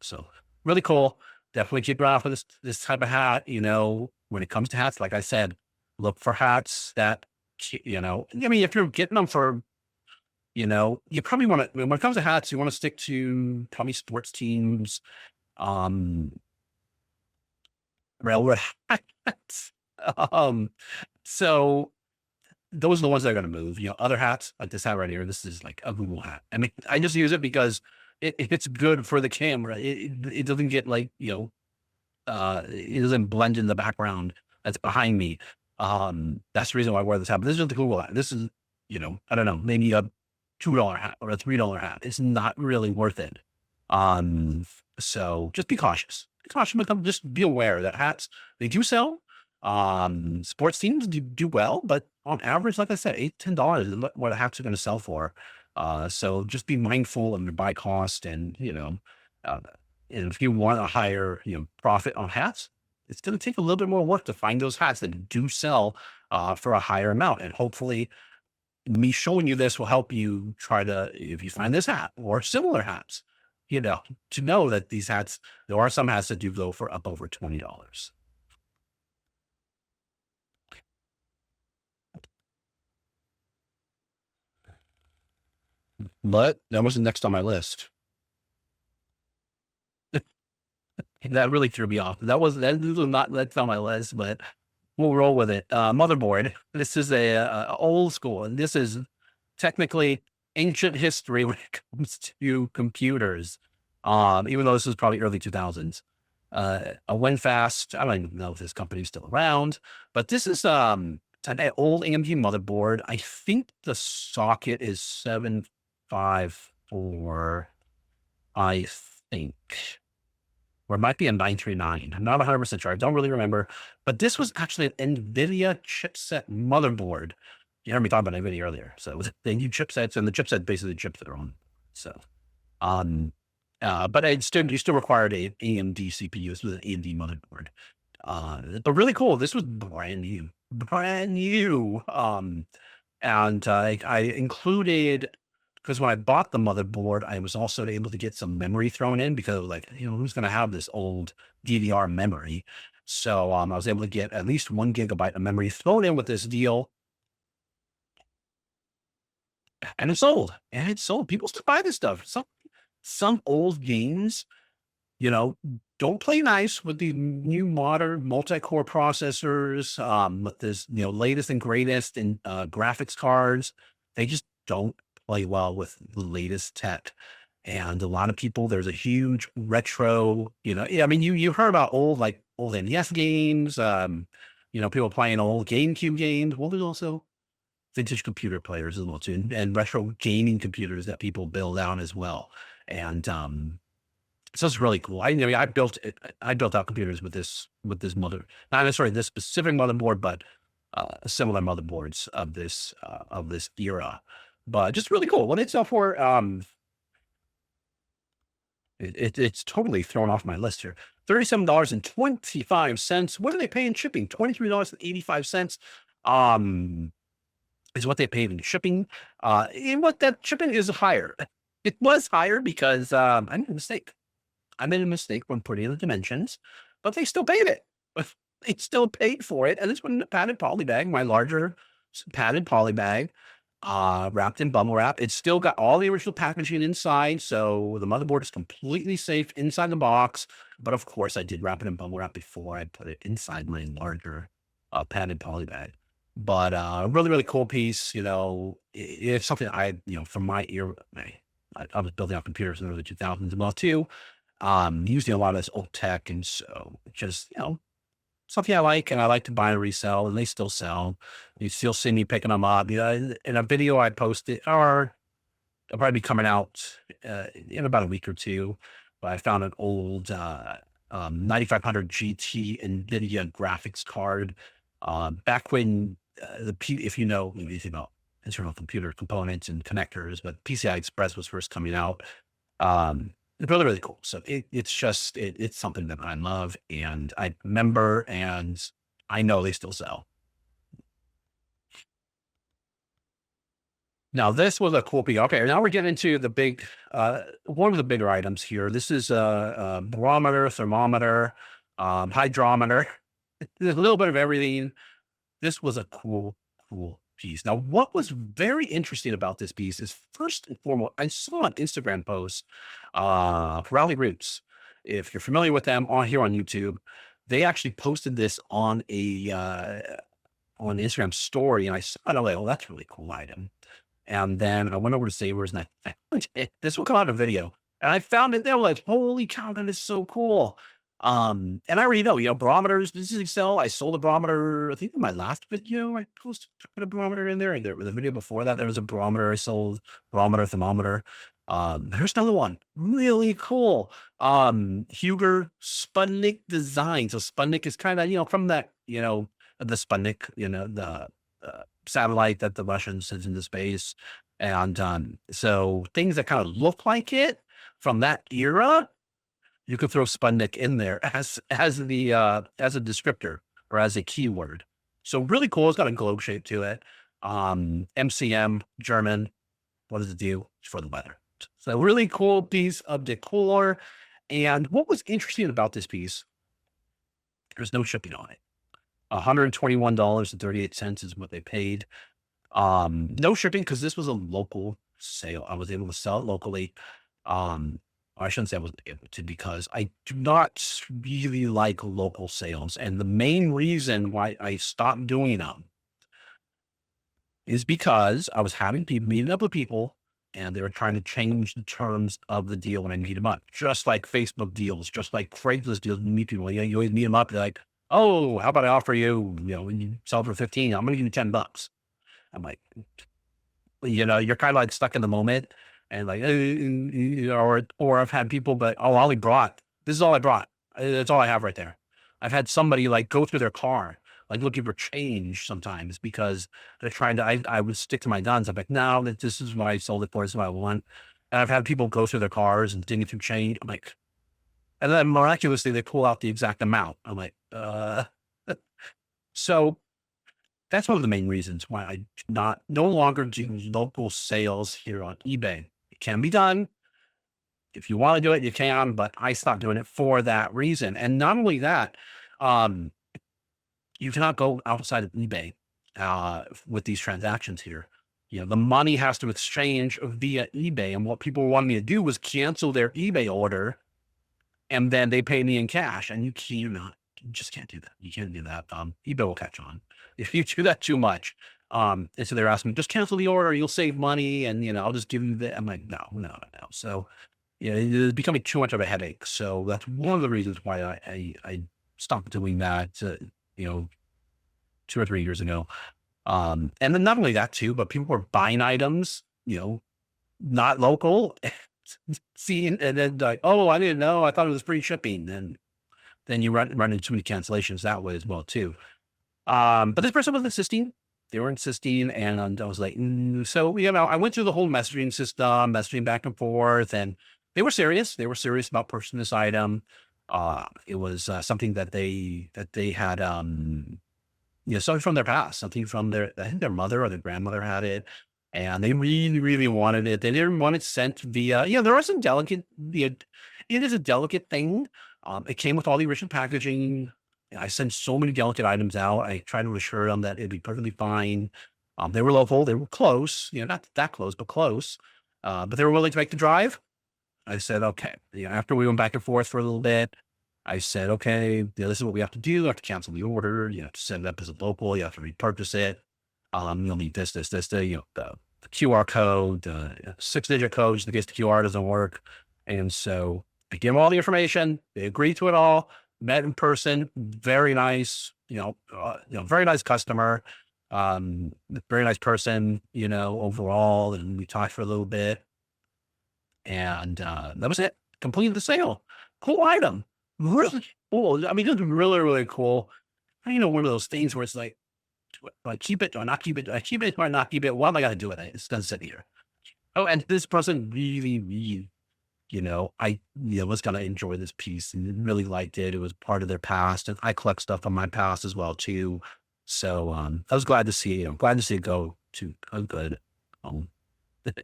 So really cool. Definitely keep your eye out for this type of hat. When it comes to hats, like I said, look for hats that, if you're getting them for, you probably want to, when it comes to hats, you want to stick to probably sports teams, railroad hats. So those are the ones that are going to move. Other hats like this hat right here. This is like a Google hat. I mean, I just use it because it's good for the camera. It doesn't get like, it doesn't blend in the background that's behind me. That's the reason why I wear this hat. But this is the Google hat. This is, I don't know, maybe a $2 hat or a $3 hat. It's not really worth it. So just be cautious. Just be aware that hats, they do sell. Sports teams do well, but on average, like I said, $8 to $10 is what hats are going to sell for. So just be mindful of your buy cost, and and if you want a higher profit on hats, it's going to take a little bit more work to find those hats that do sell for a higher amount. And hopefully, me showing you this will help you try to, if you find this hat or similar hats, to know that these hats, there are some hats that do go for up over $20. But that was next on my list. That really threw me off. That was not that's on my list, but we'll roll with it. Motherboard. This is a old school, and this is technically ancient history when it comes to computers. Even though this is probably early 2000s. A WinFast. I don't even know if this company's still around, but this is an old AMD motherboard. I think the socket is 754. I think. Or it might be a 939. I'm not 100% sure. I don't really remember. But this was actually an NVIDIA chipset motherboard. You heard me talk about NVIDIA earlier. So it was the new chipsets, and the chipset basically chips that are on. So, But you still required a AMD CPU. This was an AMD motherboard. But really cool. This was brand new, brand new. And I included because when I bought the motherboard, I was also able to get some memory thrown in because like, who's going to have this old DDR memory? So I was able to get at least 1 gigabyte of memory thrown in with this deal, and it's sold. And it's sold. People still buy this stuff. Some old games, you know, don't play nice with the new modern multi-core processors, with this, latest and greatest in graphics cards. They just don't play well with the latest tech. And a lot of people, there's a huge retro, yeah, I mean, you heard about old NES games, people playing old GameCube games. Well, there's also vintage computer players as well too, and retro gaming computers that people build out as well. And so it's really cool. I mean, I built out computers with this not necessarily this specific motherboard, but similar motherboards of this era. But just really cool. What it's up for, it's totally thrown off my list here. $37.25. What do they pay in shipping? $23.85. Um, is what they paid in shipping. And what that shipping is higher. It was higher because I made a mistake. I made a mistake when putting in the dimensions, but they still paid it. They still paid for it. And this one, padded poly bag, my larger padded poly bag, wrapped in bubble wrap. It's still got all the original packaging inside. So the motherboard is completely safe inside the box. But of course, I did wrap it in bubble wrap before I put it inside my larger padded poly bag. But really, really cool piece. It's something from my era, I was building out computers in the early 2000s as well too. Using a lot of this old tech, and so just something I like, and I like to buy and resell, and they still sell. You still see me picking them up. In a video I posted, or they'll probably be coming out in about a week or two. But I found an old 9500 GT NVIDIA graphics card back when if you know anything about internal computer components and connectors, but PCI Express was first coming out. It's really, really cool. So it's something that I love, and I remember, and I know they still sell. Now, this was a cool piece. Okay, now we're getting into the big, one of the bigger items here. This is a barometer, thermometer, hydrometer. There's a little bit of everything. This was a cool piece. Now, what was very interesting about this piece is first and foremost, I saw an Instagram post, Rally Roots. If you're familiar with them on here on YouTube, they actually posted this on the Instagram story, and I saw it. I'm like, oh, that's a really cool item. And then I went over to Savers, and this will come out in a video. And I found it there, like, holy cow, that is so cool. And I already know, barometers, this is Excel. I sold a barometer, I think in my last video, I posted put a barometer in there. And there was a video before that, there was a barometer. I sold barometer, thermometer. There's another one. Really cool. Huger Sputnik design. So Sputnik is kind of, from that, the Sputnik, the satellite that the Russians sent into space. And so things that kind of look like it from that era, you could throw Sputnik in there as a descriptor or as a keyword. So really cool. It's got a globe shape to it. MCM, German. What does it do? It's for the weather. So really cool piece of decor. And what was interesting about this piece, there's no shipping on it. $121.38 is what they paid. No shipping because this was a local sale. I was able to sell it locally. I shouldn't say I wasn't able to, because I do not really like local sales. And the main reason why I stopped doing them is because I was having people meeting up with people, and they were trying to change the terms of the deal when I meet them up. Just like Facebook deals, just like Craigslist deals, you meet people, you always meet them up. They're like, oh, how about I offer you, when you sell for 15, I'm going to give you $10. I'm like, you're kind of like stuck in the moment, and like, or I've had people, but oh, all he brought, this is all I brought. That's all I have right there. I've had somebody like go through their car, like looking for change sometimes because they're trying to, I would stick to my guns. I'm like, no, this is what I sold it for. This is what I want. And I've had people go through their cars and dig through change. I'm like, and then miraculously they pull out the exact amount. I'm like, so that's one of the main reasons why I no longer do local sales here on eBay. It can be done. If you want to do it, you can, but I stopped doing it for that reason. And not only that, um, you cannot go outside of eBay with these transactions here. The money has to exchange via eBay. And what people wanted me to do was cancel their eBay order, and then they pay me in cash. And you just can't do that. You can't do that. eBay will catch on if you do that too much. And so they're asking, just cancel the order, you'll save money, and I'll just give you the. I'm like, no, no, no, no. So it's becoming too much of a headache. So that's one of the reasons why I stopped doing that. 2 or 3 years ago. And then not only that too, but people were buying items, not local, seeing, and then like, oh, I didn't know, I thought it was free shipping. And then you run into too many cancellations that way as well too. But this person was insisting. They were insisting, and I was like, so I went through the whole messaging system, messaging back and forth, and they were serious. They were serious about purchasing this item. It was something that they had, something from their past, something from I think their mother or their grandmother had it, and they really, really wanted it. They didn't want it sent via, there are some delicate, it is a delicate thing. It came with all the original packaging. I sent so many delicate items out. I tried to assure them that it'd be perfectly fine. They were local. They were close, not that close, but close. But they were willing to make the drive. I said, okay. After we went back and forth for a little bit, I said, okay, this is what we have to do. You have to cancel the order. You have to send it up as a local. You have to repurchase it. You'll need this, the QR code, 6-digit code, just in case the QR doesn't work. And so I gave them all the information. They agreed to it all. Met in person. Very nice. Very nice customer. Very nice person. Overall, and we talked for a little bit, and that was it. Completed the sale. Cool item. Really cool. I mean, it was really, really cool. One of those things where it's like, do I keep it? Do I not keep it? Do I keep it? Do I not keep it? What am I going to do with it? It's going to sit here. Oh, and this person really, really, I was going to enjoy this piece and really liked it. It was part of their past. And I collect stuff from my past as well, too. So I was glad to see, glad to see it go to a good,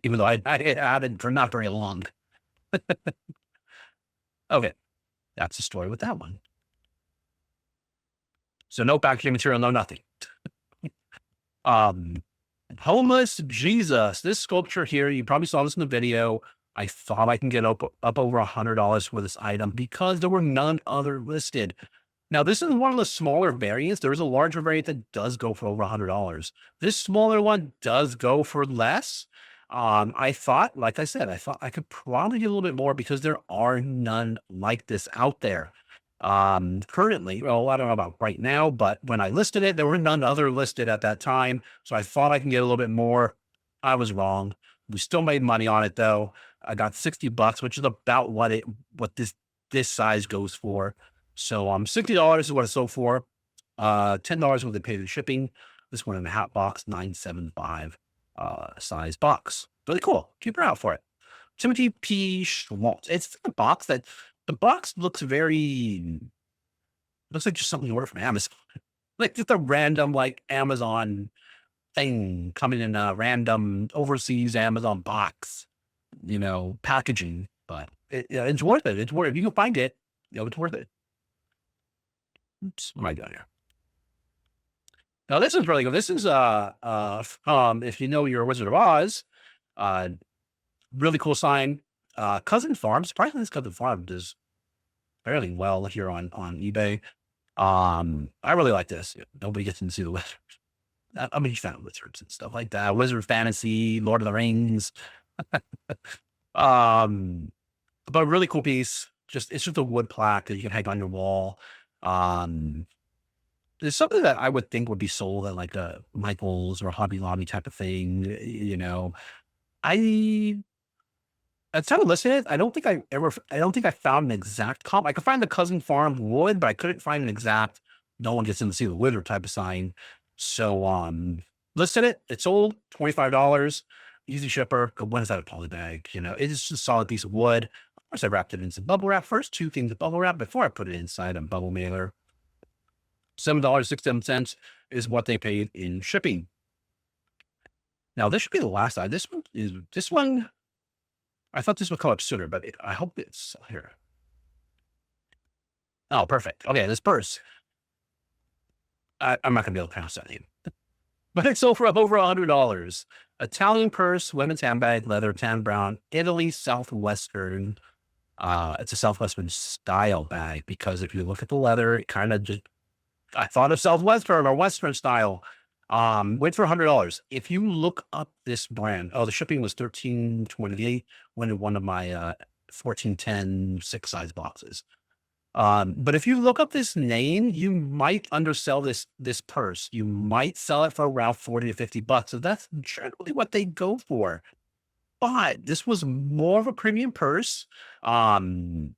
even though I had it for not very long. Okay. That's the story with that one. So no packaging material, no nothing. Homeless Jesus. This sculpture here, you probably saw this in the video. I thought I can get up over $100 for this item because there were none other listed. Now, this is one of the smaller variants. There is a larger variant that does go for over $100. This smaller one does go for less. I thought, like I said, I could probably get a little bit more because there are none like this out there. Currently, well, I don't know about right now, but when I listed it, there were none other listed at that time. So I thought I can get a little bit more. I was wrong. We still made money on it though. I got $60, which is about what this size goes for. So $60 is what it sold for. $10 what they paid for shipping. This one in the hat box, $9.75 size box. Really cool. Keep your eye out for it. Timothy P. Schmaltz. It's a box that the box looks like just something you order from Amazon. Like just a random like Amazon thing coming in a random overseas Amazon box, packaging. But it's worth it. It's worth it. If you can find it, it's worth it. Oops, what am I doing here? Now this is really good. This is if you know your Wizard of Oz, really cool sign. Cousin Farm. Surprisingly, this Cousin Farm does fairly well here on eBay. I really like this. Nobody gets to see the wizards. I'm a huge fan of wizards and stuff like that. Wizard fantasy, Lord of the Rings. But a really cool piece. It's just a wood plaque that you can hang on your wall. There's something that I would think would be sold at like a Michael's or Hobby Lobby type of thing. It's kind of listed. I don't think I found an exact comp. I could find the Cousin Farm wood, but I couldn't find an exact. No one gets in to see the wizard type of sign. So listed it. It's sold $25. easy shipper. When is that a poly bag? It is just a solid piece of wood. Of course, I wrapped it in some bubble wrap first, 2 things of bubble wrap before I put it inside a bubble mailer. $7.67 is what they paid in shipping. Now, this should be the last side. This one. I thought this would come up sooner, but I hope it's here. Oh, perfect. Okay, this purse. I'm not gonna be able to pronounce that name, but it sold for over $100. Italian purse, women's handbag, leather, tan brown, Italy, Southwestern. It's a Southwestern style bag because if you look at the leather, it kind of just, I thought of Southwestern or Western style. Went for $100. If you look up this brand, the shipping was $13.28. Went in one of my 1410 6 size boxes. But if you look up this name, you might undersell this purse. You might sell it for around 40 to $50. So that's generally what they go for. But this was more of a premium purse. And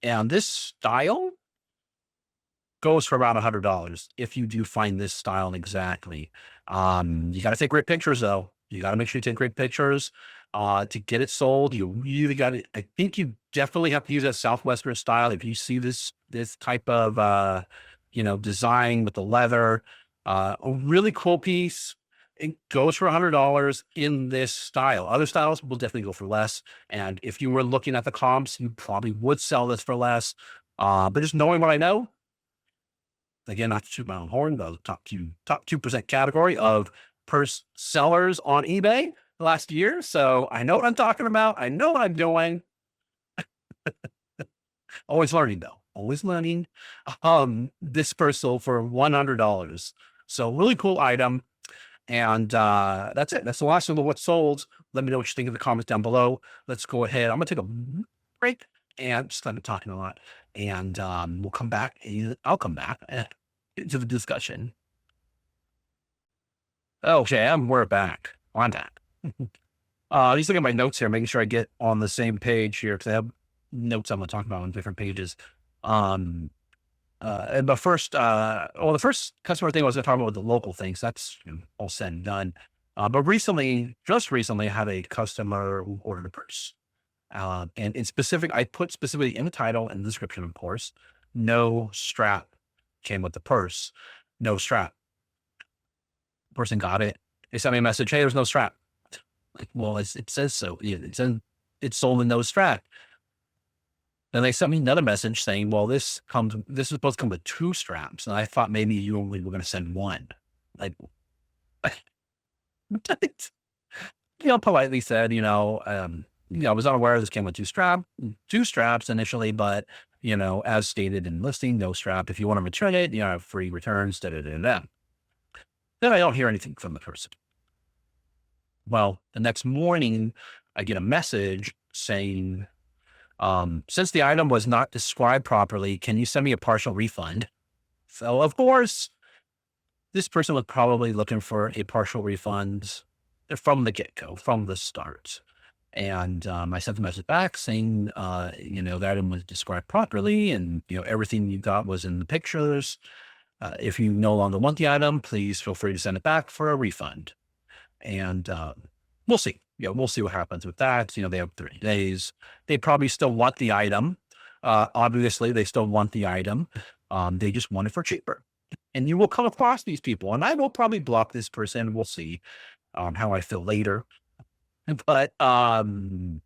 this style goes for around $100 if you do find this style exactly. You got to take great pictures though. You got to make sure you take great pictures to get it sold. You really got to. I think you definitely have to use that Southwestern style. If you see this type of design with the leather, a really cool piece. It goes for $100 in this style. Other styles will definitely go for less. And if you were looking at the comps, you probably would sell this for less. But just knowing what I know, again, not to shoot my own horn, the top 2% category of purse sellers on eBay last year. So I know what I'm talking about. I know what I'm doing. Always learning though. Always learning. This purse sold for $100. So really cool item. And that's it. That's the last of what's sold. Let me know what you think in the comments down below. Let's go ahead. I'm gonna take a break and just let me talking a lot. And we'll come back. I'll come back into the discussion. Okay, we're back. On that. Just looking at my notes here, making sure I get on the same page here because I have notes I'm going to talk about on different pages. But first, the first customer thing I was going to talk about was the local things. That's all said and done. But just recently, I had a customer who ordered a purse. And in specific, I put specifically in the title and the description, of course, no strap came with the purse. No strap. Person got it. They sent me a message. Hey, there's no strap. Like, well, it says so. Yeah, it's sold with no strap. Then they sent me another message saying, well, this is supposed to come with 2 straps. And I thought maybe you only were going to send 1. Like, politely said, I was unaware this came with 2 straps initially, but, as stated in listing, no strap. If you want to return it, free returns, Then I don't hear anything from the person. Well, the next morning, I get a message saying, since the item was not described properly, can you send me a partial refund? So, of course, this person was probably looking for a partial refund from the get-go, from the start. And I sent the message back saying, the item was described properly and, everything you got was in the pictures. If you no longer want the item, please feel free to send it back for a refund. And we'll see. We'll see what happens with that. They have 30 days. They probably still want the item. Obviously, they still want the item. They just want it for cheaper. And you will come across these people. And I will probably block this person. We'll see how I feel later. But, they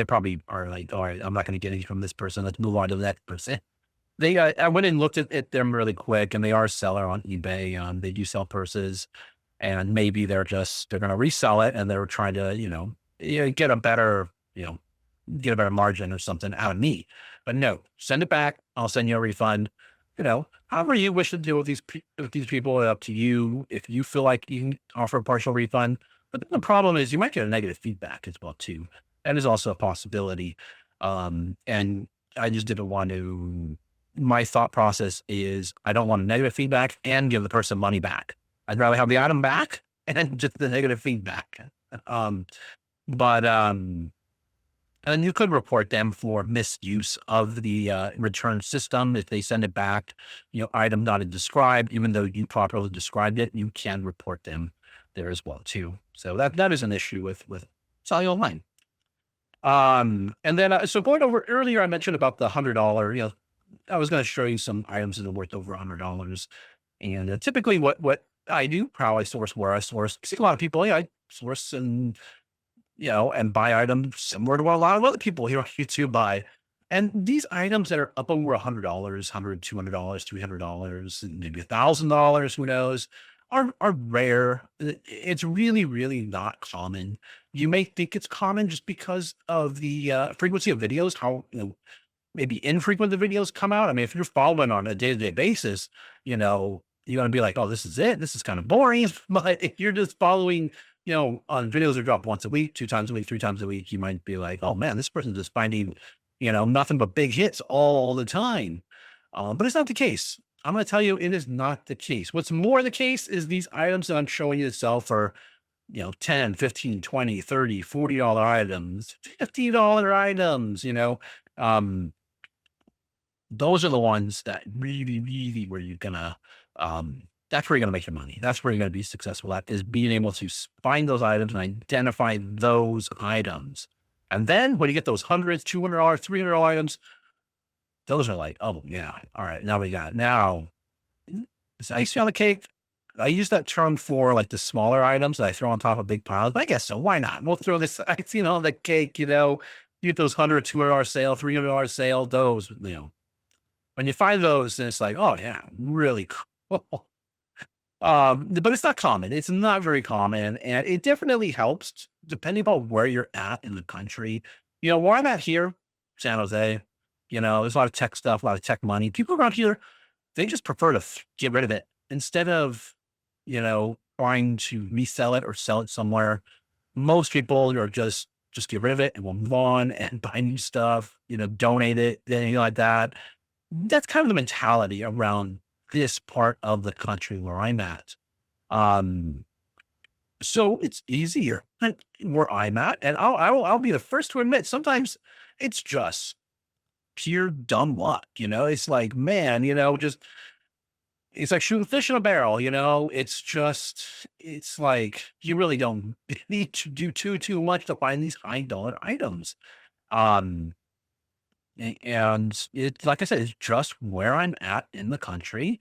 probably are like, all right, I'm not going to get anything from this person. Let's move on to the next person. I went and looked at them really quick, and they are a seller on eBay. They do sell purses, and maybe they're going to resell it, and they're trying to, get a better margin or something out of me. But no, send it back. I'll send you a refund. However you wish to deal with these people, up to you. If you feel like you can offer a partial refund, but the problem is you might get a negative feedback as well too. That is also a possibility. And I just didn't want to. My thought process is I don't want a negative feedback and give the person money back. I'd rather have the item back and just the negative feedback. And you could report them for misuse of the return system. If they send it back, item not described, even though you properly described it, you can report them there as well too. So that is an issue with selling online. And then so going over earlier, I mentioned about the $100. I was going to show you some items that are worth over $100. And typically, what I do, how I source, where I source. I see a lot of people, yeah, I source and and buy items similar to what a lot of other people here on YouTube buy. And these items that are up over $100, $200, $300, and maybe $1,000, who knows, are rare. It's really, really not common. You may think it's common just because of the frequency of videos, how maybe infrequent the videos come out. I mean, if you're following on a day-to-day basis, you're gonna be like, "Oh, this is it. This is kind of boring." But if you're just following, on videos that drop once a week, 2 times a week, 3 times a week, you might be like, "Oh man, this person's just finding, nothing but big hits all the time." But it's not the case. I'm gonna tell you, it is not the case. What's more the case is these items that I'm showing you to sell for, 10, 15, 20, 30, $40 items, $50 items, um, those are the ones that really, really where you're gonna, that's where you're gonna make your money. That's where you're gonna be successful at, is being able to find those items and identify those items. And then when you get those hundreds, $200, $300 items, those are like, oh yeah, all right, now we got now it's icing on the cake. I use that term for like the smaller items that I throw on top of big piles, but I guess so. Why not? We'll throw this icing on the cake, you get those $100, $200 sale, $300 sale, those, when you find those, then it's like, oh yeah, really cool. But it's not common. It's not very common, and it definitely helps depending on where you're at in the country. Where I'm at here, San Jose, there's a lot of tech stuff, a lot of tech money. People around here, they just prefer to get rid of it instead of, trying to resell it or sell it somewhere. Most people are just get rid of it and we'll move on and buy new stuff, donate it, anything like that. That's kind of the mentality around this part of the country where I'm at. Um, so it's easier where I'm at, and I'll be the first to admit sometimes it's just pure dumb luck. It's like, man, just it's like shooting fish in a barrel. It's like you really don't need to do too much to find these high dollar items. Um, and it's like I said, it's just where I'm at in the country.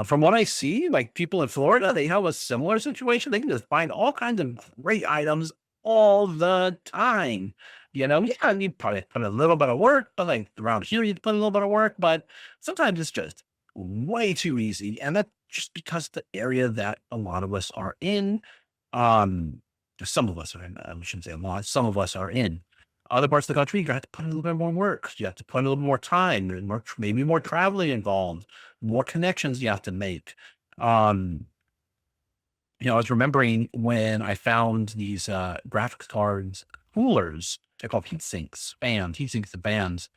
From what I see, like people in Florida, they have a similar situation. They can just find all kinds of great items all the time. Yeah, you probably put a little bit of work, but like around here, you put a little bit of work, but sometimes it's just way too easy. And that's just because the area that a lot of us are in, um, some of us are in, I shouldn't say a lot, some of us are in. Other parts of the country, you have to put in a little bit more work. You have to put in a little more time, and maybe more traveling involved, more connections you have to make. Um, I was remembering when I found these graphics cards coolers. They're called heat sinks and bands.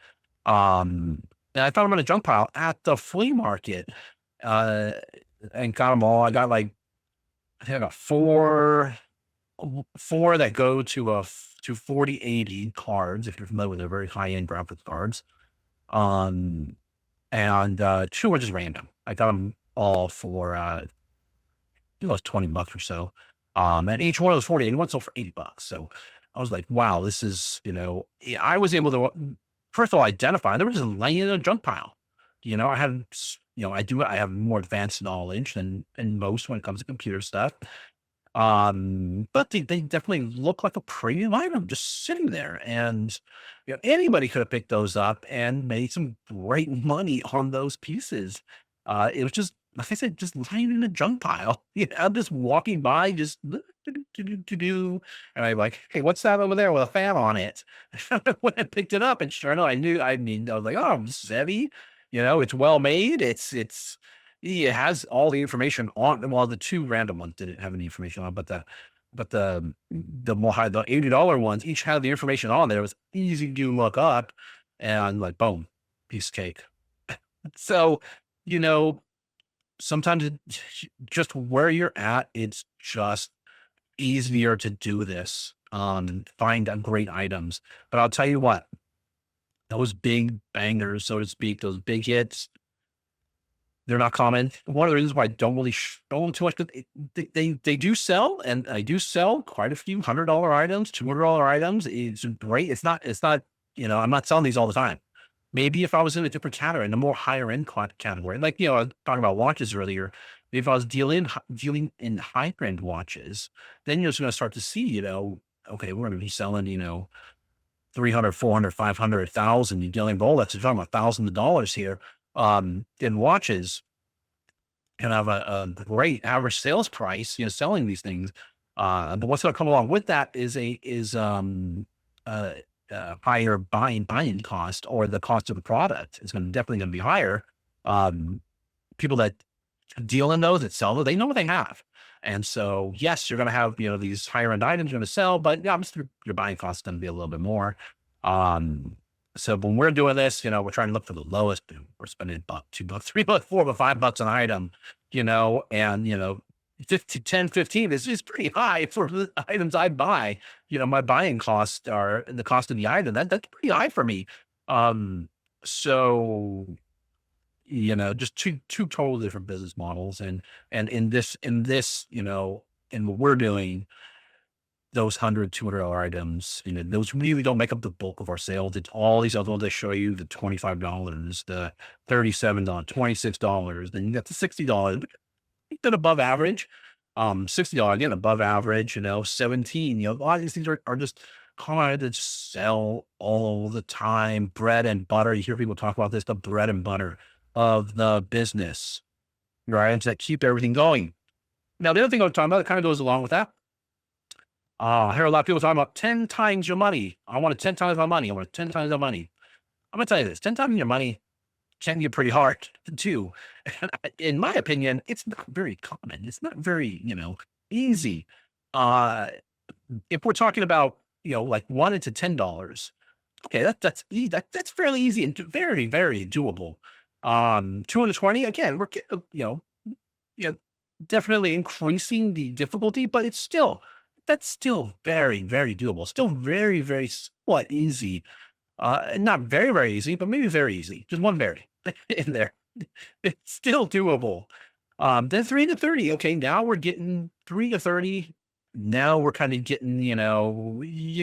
And I found them in a junk pile at the flea market, uh, and got them all. I got like I think I got four that go to 4080 cards, if you're familiar with the very high-end graphics cards. Um, and 2 were just random. I got them all for, I think it was $20 or so. And each one of those 4080 ones sold for $80. So I was like, wow, this is, yeah, I was able to, first of all, identify, they were just laying in a junk pile. I had, I have more advanced knowledge than most when it comes to computer stuff. But they definitely look like a premium item just sitting there. And anybody could have picked those up and made some great money on those pieces. It was just, like I said, just lying in a junk pile. I'm just walking by, just do. And I'm like, hey, what's that over there with a fan on it? When I picked it up, and sure enough, I was like, oh, this is heavy. It's well made. It has all the information on. Well, the 2 random ones didn't have any information on, but the more high, the $80 ones each had the information on there. It was easy to look up, and like boom, piece of cake. So, you know, sometimes just where you're at, it's just easier to do this. Find great items. But I'll tell you what, those big bangers, so to speak, those big hits, They're not common. One of the reasons why I don't really show them too much, 'cause they do sell, and I do sell quite a few $100 items, $200 items. It's great. It's not, I'm not selling these all the time. Maybe if I was in a different category, in a more higher end category, like, I was talking about watches earlier. If I was dealing in higher end watches, then you're just going to start to see, okay, we're going to be selling, 300, 400, 500, 1,000. You're dealing with all that. So you're talking about thousands of dollars here in watches, and have a great average sales price, selling these things. But what's going to come along with that uh, higher buying cost, or the cost of the product is definitely going to be higher. Um, People that deal in those, that sell those, they know what they have. And so, yes, you're going to have, these higher end items you're going to sell, but yeah, obviously your buying cost is going to be a little bit more. Um, so when we're doing this, we're trying to look for the lowest. We're spending a buck, $2, $3, $4, $5 an item, and 50, 10, 15 is pretty high for the items I buy. My buying costs are the cost of the item. That's pretty high for me. Um, so just two totally different business models. And in what we're doing, those $100, $200 items, those really don't make up the bulk of our sales. It's all these other ones I show you, the $25, the $37, $26, then you got the $60, then above average. $60 again, above average, 17, a lot of these things are just hard to sell all the time. Bread and butter. You hear people talk about this, the bread and butter of the business, right? And to keep everything going. Now, the other thing I was talking about, it kind of goes along with that. I hear a lot of people talking about 10 times your money. I want 10 times my money. I want 10 times my money. I'm going to tell you this, 10 times your money can get pretty hard to do. And in my opinion, it's not very common. It's not very, easy. Uh, if we're talking about, like $1 to $10, okay, that's fairly easy and very, very doable. 220, again, we're yeah, definitely increasing the difficulty, but that's still very, very doable. Still very, very somewhat easy. Not very, very easy, but maybe very easy. Just one very in there. It's still doable. Then 3 to 30. Okay, now we're getting 3 to 30. Now we're kind of getting, you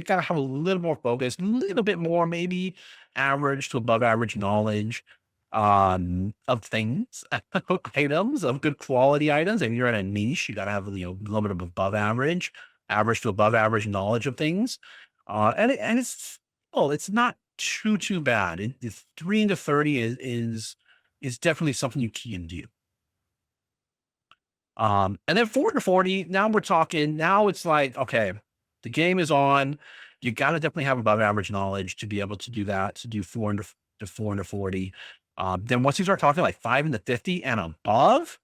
gotta have a little more focus, a little bit more, maybe average to above average knowledge of things, items, of good quality items. If you're in a niche, you gotta have, a little bit of above average to above average knowledge of things. And it's not too bad. It's 3 to 30 is definitely something you can do. And then 4 to 40, now we're talking, now it's like, okay, the game is on. You got to definitely have above average knowledge to be able to do that, to do 4 to 40. Then once you start talking like 5 to 50 and above,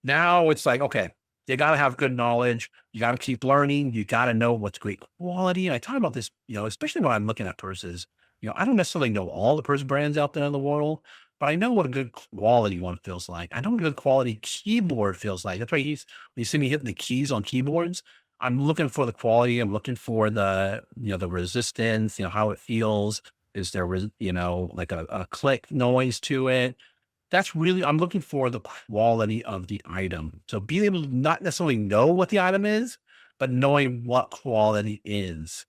now it's like, okay, you got to have good knowledge. You got to keep learning. You got to know what's great quality. And I talk about this, especially when I'm looking at purses. I don't necessarily know all the purse brands out there in the world, but I know what a good quality one feels like. I know what a good quality keyboard feels like. That's why when you see me hitting the keys on keyboards, I'm looking for the quality. I'm looking for the resistance, how it feels. Is there, like a click noise to it? That's really, I'm looking for the quality of the item. So being able to not necessarily know what the item is, but knowing what quality is.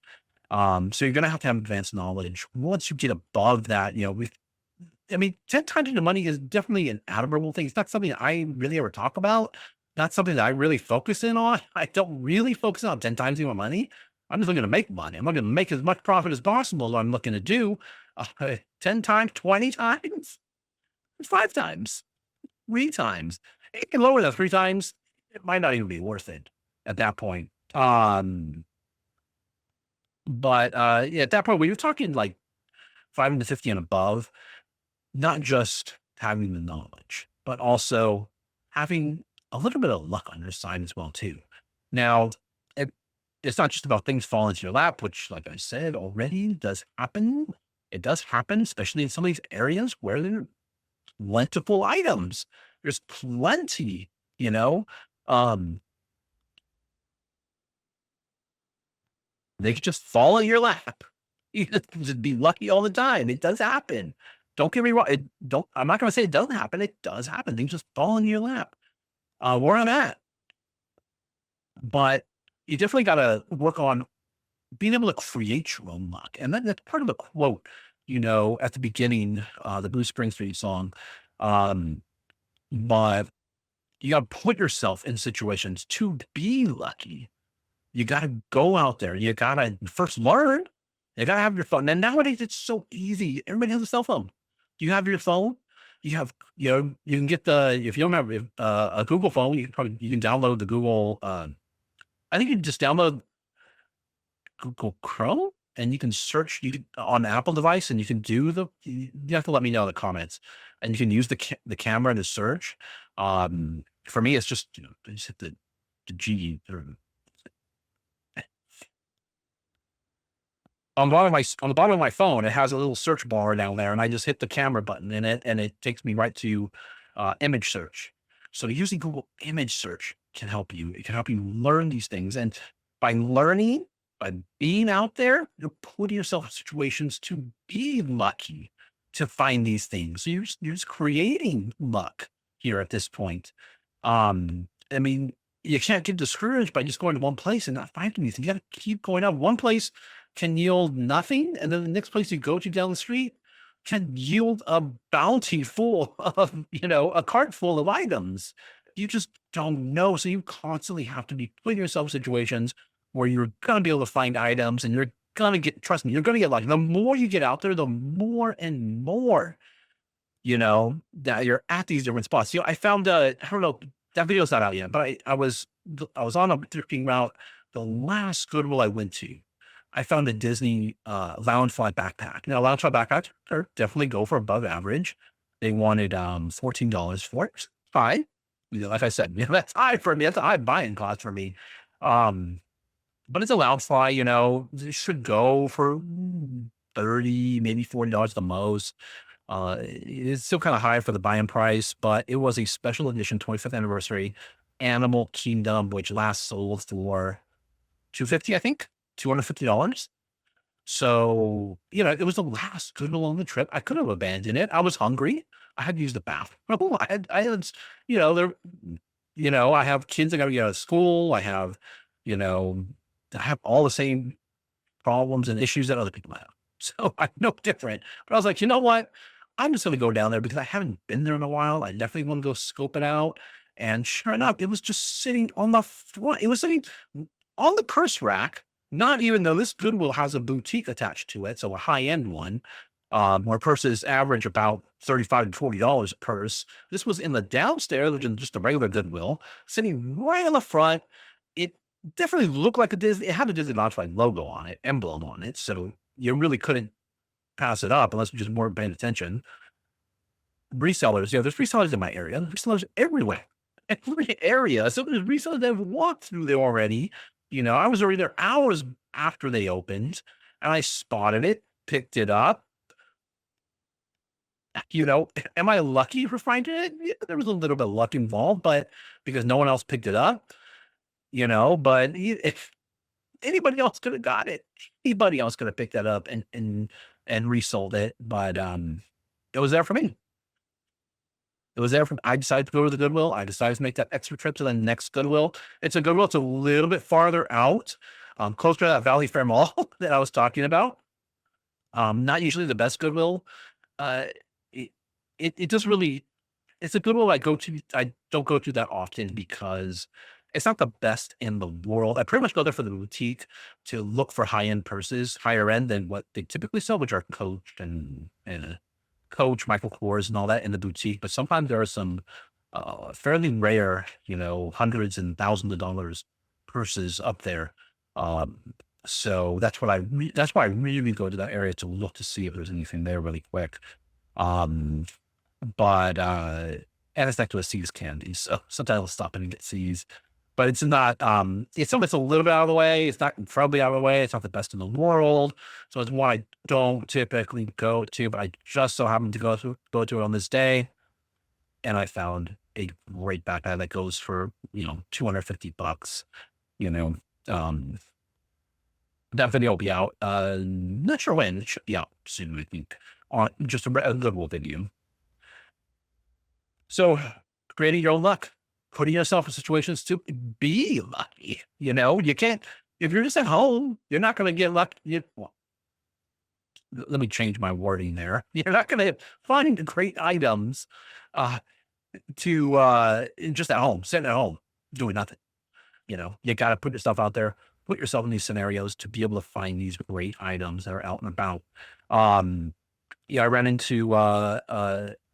So you're going to have advanced knowledge. Once you get above that, 10 times the money is definitely an admirable thing. It's not something I really ever talk about. Not something that I really focus in on. I don't really focus on 10 times my money. I'm just looking to make money. I'm looking to make as much profit as possible. I'm looking to do 10 times, 20 times, 5 times, 3 times. It can lower that 3 times. It might not even be worth it at that point. But yeah, at that point, when you're talking like 5 to 50 and above, not just having the knowledge, but also having a little bit of luck on your side as well too. Now, it, it's not just about things falling into your lap, which, like I said already, does happen. It does happen, especially in some of these areas where there are plentiful items. There's plenty, you know. Um, they could just fall in your lap. You just be lucky all the time. It does happen. Don't get me wrong. I'm not going to say it doesn't happen. It does happen. Things just fall into your lap. Where I'm at, but you definitely got to work on being able to create your own luck. And that's part of the quote, at the beginning, the Bruce Springsteen song. Um, but you got to put yourself in situations to be lucky. You got to go out there. You got to first learn. You got to have your phone. And nowadays it's so easy. Everybody has a cell phone. You have your phone. You have, you can get if you don't have a Google phone, you can download the Google. I think you can just download Google Chrome and you can search on the Apple device and you can do you have to let me know in the comments and you can use the camera to search. For me, it's just, just hit the G or on the bottom of my phone, it has a little search bar down there, and I just hit the camera button in it, and it takes me right to image search. So using Google image search can help you. It can help you learn these things, and by learning, by being out there, you're putting yourself in situations to be lucky to find these things. So you're just creating luck here at this point. I mean, you can't get discouraged by just going to one place and not finding anything. You got to keep going up. One place can yield nothing, and then the next place you go to down the street can yield a bounty full of, a cart full of items. You just don't know. So you constantly have to be putting yourself in situations where you're gonna be able to find items and you're gonna trust me, you're gonna get lucky. The more you get out there, the more and more, that you're at these different spots. I found I don't know, that video's not out yet, but I was on a thrifting route. The last Goodwill I went to, I found a Disney Loungefly backpack. Now, Loungefly backpacks are definitely go for above average. They wanted $14 for it. Fine. Like I said, that's high for me. That's a high buying cost for me. But it's a Loungefly, it should go for 30, maybe $40 the most. It's still kind of high for the buy-in price, but it was a special edition 25th anniversary Animal Kingdom, which last sold for $250, I think, $250. So, it was the last Goodwill on the trip. I could have abandoned it. I was hungry. I had to use the bathroom. There, I have kids that got to get out of school. I have all the same problems and issues that other people have. So I'm no different. But I was like, you know what? I'm just going to go down there because I haven't been there in a while. I definitely want to go scope it out. And sure enough, it was just sitting on the front. It was sitting on the purse rack. Not even though this Goodwill has a boutique attached to it, so a high end one, where purses average about $35 to $40 a purse. This was in the downstairs, which is just a regular Goodwill, sitting right on the front. It definitely looked like a Disney. It had a Disney Loungefly logo on it, emblem on it, so you really couldn't pass it up unless you just weren't paying attention. Resellers, there's resellers in my area. There's resellers everywhere, every area. So there's resellers that have walked through there already. I was already there hours after they opened, and I spotted it, picked it up. Am I lucky for finding it? Yeah, there was a little bit of luck involved, but because no one else picked it up, but if anybody else could have got it, anybody else could have picked that up and resold it. But it was there for me. It was there I decided to go to the Goodwill. I decided to make that extra trip to the next Goodwill. It's a Goodwill. It's a little bit farther out, closer to that Valley Fair Mall that I was talking about. Not usually the best Goodwill. It just really, it's a Goodwill I don't go to that often because it's not the best in the world. I pretty much go there for the boutique to look for high-end purses, higher end than what they typically sell, which are Coach and Coach, Michael Kors, and all that in the boutique. But sometimes there are some fairly rare, hundreds and thousands of dollars purses up there. So that's why I really go to that area to look to see if there's anything there really quick. But and it's next to a C's candy, so sometimes I'll stop in and get C's. But it's not, it's a little bit out of the way. It's not incredibly out of the way. It's not the best in the world. So it's one I don't typically go to, but I just so happened to go to it on this day. And I found a great backpack that goes for, $250. That video will be out. Not sure when. It should be out soon, I think. on just a little video. So creating your own luck, putting yourself in situations to be lucky. You can't, if you're just at home, you're not going to get lucky. Well, let me change my wording there. You're not going to find great items uh, just at home, sitting at home, doing nothing. You got to put yourself out there, put yourself in these scenarios to be able to find these great items that are out and about. Um, yeah, I ran into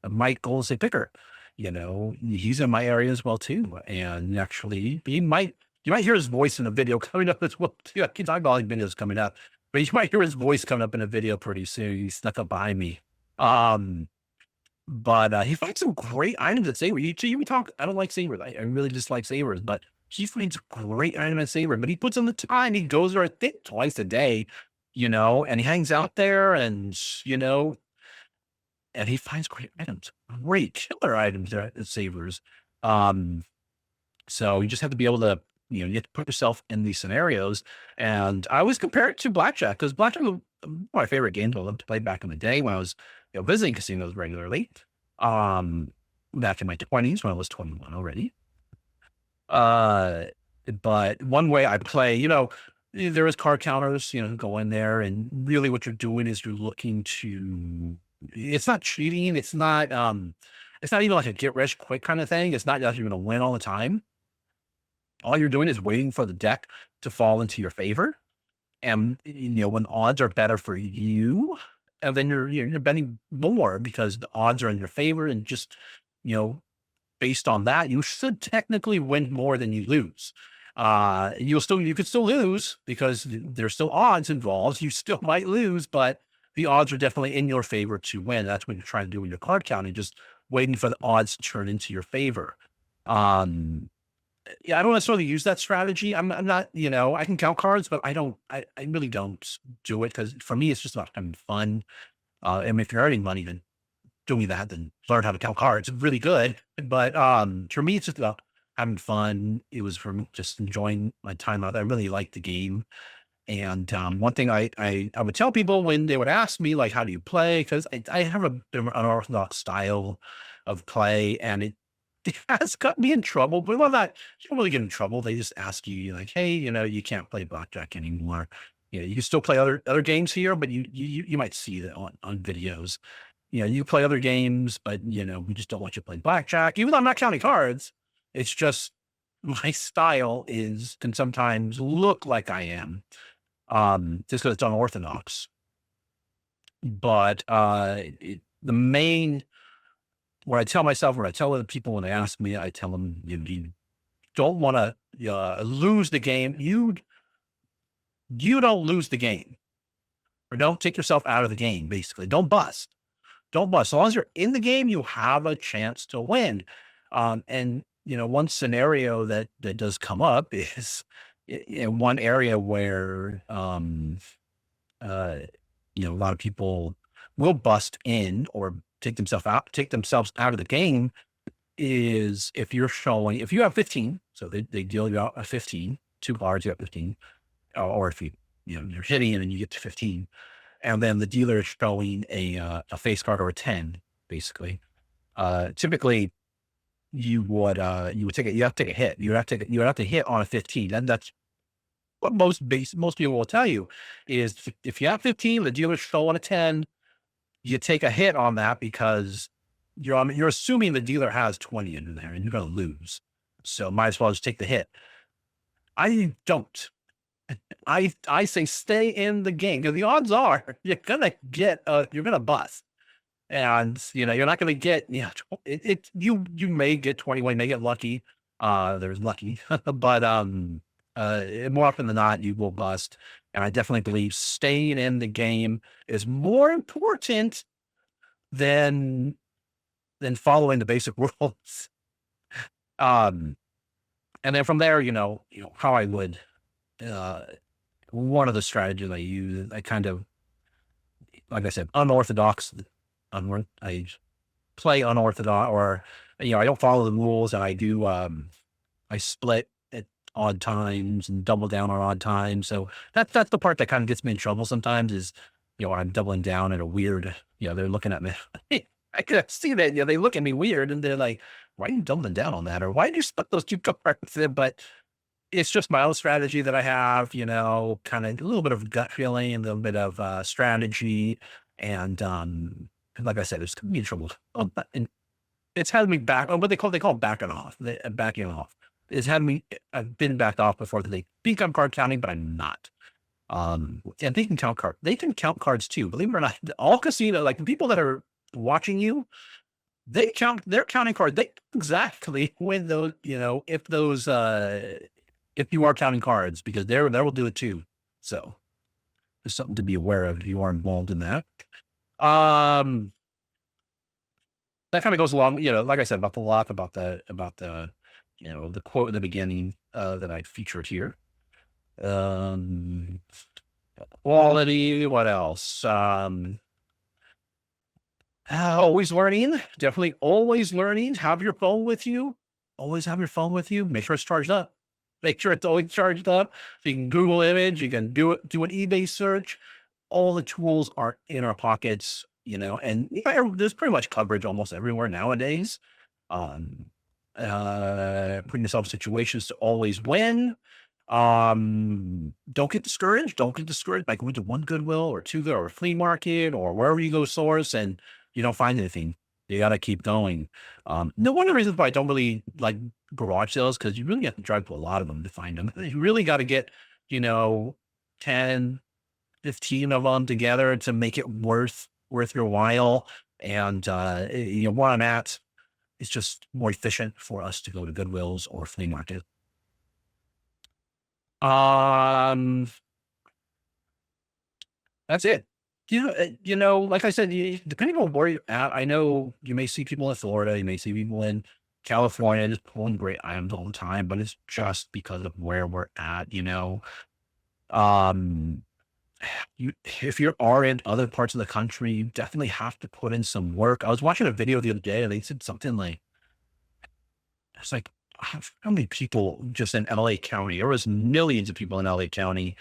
Mike Goldsey Picker. He's in my area as well too. And actually, you might hear his voice in a video coming up as well too. I keep talking about all these videos coming up, but you might hear his voice coming up in a video pretty soon. He snuck up behind me. Um, but he finds some great items at Sabre. We talk. I don't like Sabre. I really dislike Sabres, but he finds great items at Sabre. But he puts in the time. He goes there, I think, twice a day. And he hangs out there, and he finds great items, great killer items there at Sabres. Um, so you just have to be able to, you have to put yourself in these scenarios. And I always compare it to blackjack because blackjack was one of my favorite games I loved to play back in the day when I was, visiting casinos regularly. Um, Back in my 20s when I was 21 already. Uh, but one way I play, there is card counters, go in there and really what you're doing is you're looking to, it's not cheating. It's not even like a get rich quick kind of thing. It's not that you're going to win all the time. All you're doing is waiting for the deck to fall into your favor. And, when odds are better for you, and then you're betting more because the odds are in your favor and just, you know, based on that, you should technically win more than you lose. You could still lose because there's still odds involved. You still might lose, but the odds are definitely in your favor to win. That's what you're trying to do with your card counting, just waiting for the odds to turn into your favor. Um, yeah, I don't necessarily use that strategy. I'm not, I can count cards, but I really don't do it because for me, it's just about having fun. And if you're earning money, then doing that, then learn how to count cards. It's really good. But for me, it's just about having fun. It was from just enjoying my time out. I really liked the game. And one thing I would tell people when they would ask me, like, how do you play? Because I have a bit of an unorthodox style of play, and it has got me in trouble. But well, not you don't really get in trouble. They just ask you, like, hey, you can't play blackjack anymore. You can still play other games here, but you might see that on videos. You play other games, but we just don't want you to play blackjack. Even though I'm not counting cards, it's just my style can sometimes look like I am, just because it's unorthodox. But the main, what I tell myself, what I tell other people when they ask me, I tell them you don't want to lose the game. You don't lose the game, or don't take yourself out of the game. Basically, don't bust. Don't bust. As long as you're in the game, you have a chance to win. And one scenario that does come up is in one area where uh, a lot of people will bust in or take themselves out of the game. Is if you have 15, so they deal you out a 15, two cards, you have 15, or if you're hitting and you get to 15, and then the dealer is showing a face card or a 10, basically. Typically, you have to take a hit. You have to hit on a 15, and that's what most people will tell you is if you have 15, the dealer's showing a 10, you take a hit on that because you're assuming the dealer has 20 in there and you're going to lose. So might as well just take the hit. I don't. I say stay in the game because the odds are you're gonna bust, and you're not gonna get you may get 21, you may get lucky. There's lucky, but more often than not you will bust. And I definitely believe staying in the game is more important than following the basic rules. Um, and then from there, how I would. Uh, One of the strategies I use, I kind of, like I said, unorthodox. I play unorthodox, or I don't follow the rules, and I split at odd times and double down on odd times. So that's the part that kind of gets me in trouble sometimes. Is I'm doubling down in a weird, they're looking at me. I could see that, they look at me weird and they're like, why are you doubling down on that? Or why did you split those two cards in? But it's just my own strategy that I have, kind of a little bit of gut feeling, a little bit of strategy. And like I said, it's gonna be trouble. And it's had me back on what they call backing off. Backing off. It's had me, I've been backed off before. They think I'm card counting, but I'm not. And they can count cards. They can count cards too. Believe it or not, all casino, like the people that are watching you, they're counting cards. They know exactly when those, if you are counting cards, because they will do it too. So there's something to be aware of if you are involved in that. Um, that kind of goes along, like I said, about the quote in the beginning that I featured here. Um, Quality. What else? Always learning. Definitely always learning. Have your phone with you. Always have your phone with you. Make sure it's charged up. Make sure it's always charged up. So you can Google image. You can do an eBay search. All the tools are in our pockets, and there's pretty much coverage almost everywhere nowadays. Um, Putting yourself in situations to always win. Don't get discouraged. Don't get discouraged by going to one Goodwill or two or a flea market or wherever you go source and you don't find anything. You got to keep going. No, one of the reasons why I don't really like garage sales, because you really have to drive to a lot of them to find them. You really got to get, 10, 15 of them together to make it worth your while. And, where I'm at, it's just more efficient for us to go to Goodwills or flea market. Um, that's it. Like I said, depending on where you're at, I know you may see people in Florida, you may see people in California just pulling great items all the time, but it's just because of where we're at. Um, if you are in other parts of the country, you definitely have to put in some work. I was watching a video the other day, and they said something like, it's like, how many people just in LA County? There was millions of people in LA County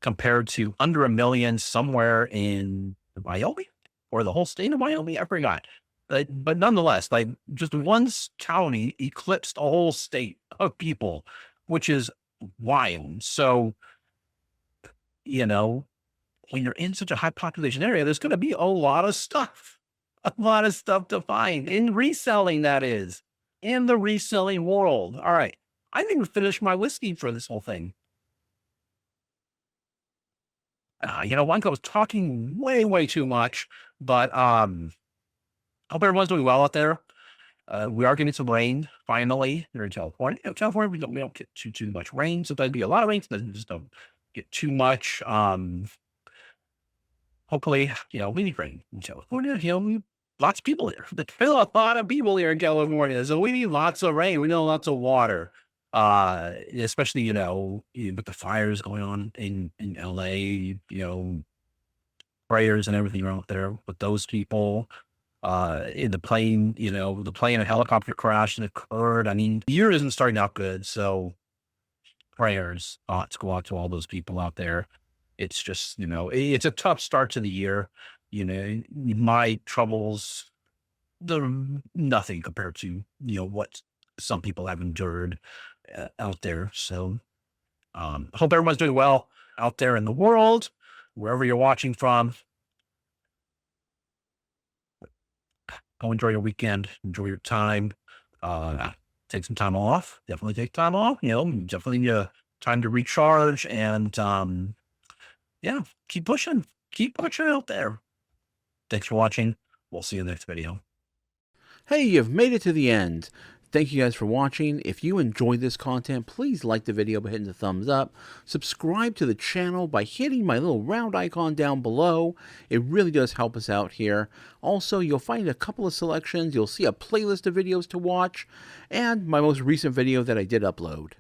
compared to under 1 million somewhere in Wyoming or the whole state of Wyoming. I forgot. But nonetheless, like just one county eclipsed a whole state of people, which is wild. So, when you're in such a high population area, there's going to be a lot of stuff to find in reselling, that is. In the reselling world. All right. I didn't even finish my whiskey for this whole thing. One was talking way, way too much, but hope everyone's doing well out there. We are getting some rain finally here in California. California, we don't get too much rain. Sometimes be a lot of rain, sometimes we just don't get too much. Hopefully, we need rain in California. Lots of people here. There's a lot of people here in California, so we need lots of rain. We need lots of water, especially with the fires going on in LA. Prayers and everything out there with those people. In the plane, and helicopter crash that occurred. I mean, the year isn't starting out good, so prayers ought to go out to all those people out there. It's just, it's a tough start to the year. My troubles, they're nothing compared to, what some people have endured out there. So, hope everyone's doing well out there in the world, wherever you're watching from. Go enjoy your weekend, enjoy your time, take some time off, definitely take time off, definitely time to recharge and, yeah, keep pushing out there. Thanks for watching. We'll see you in the next video. Hey, you've made it to the end. Thank you guys for watching. If you enjoyed this content, please like the video by hitting the thumbs up. Subscribe to the channel by hitting my little round icon down below. It really does help us out here. Also, you'll find a couple of selections. You'll see a playlist of videos to watch and my most recent video that I did upload.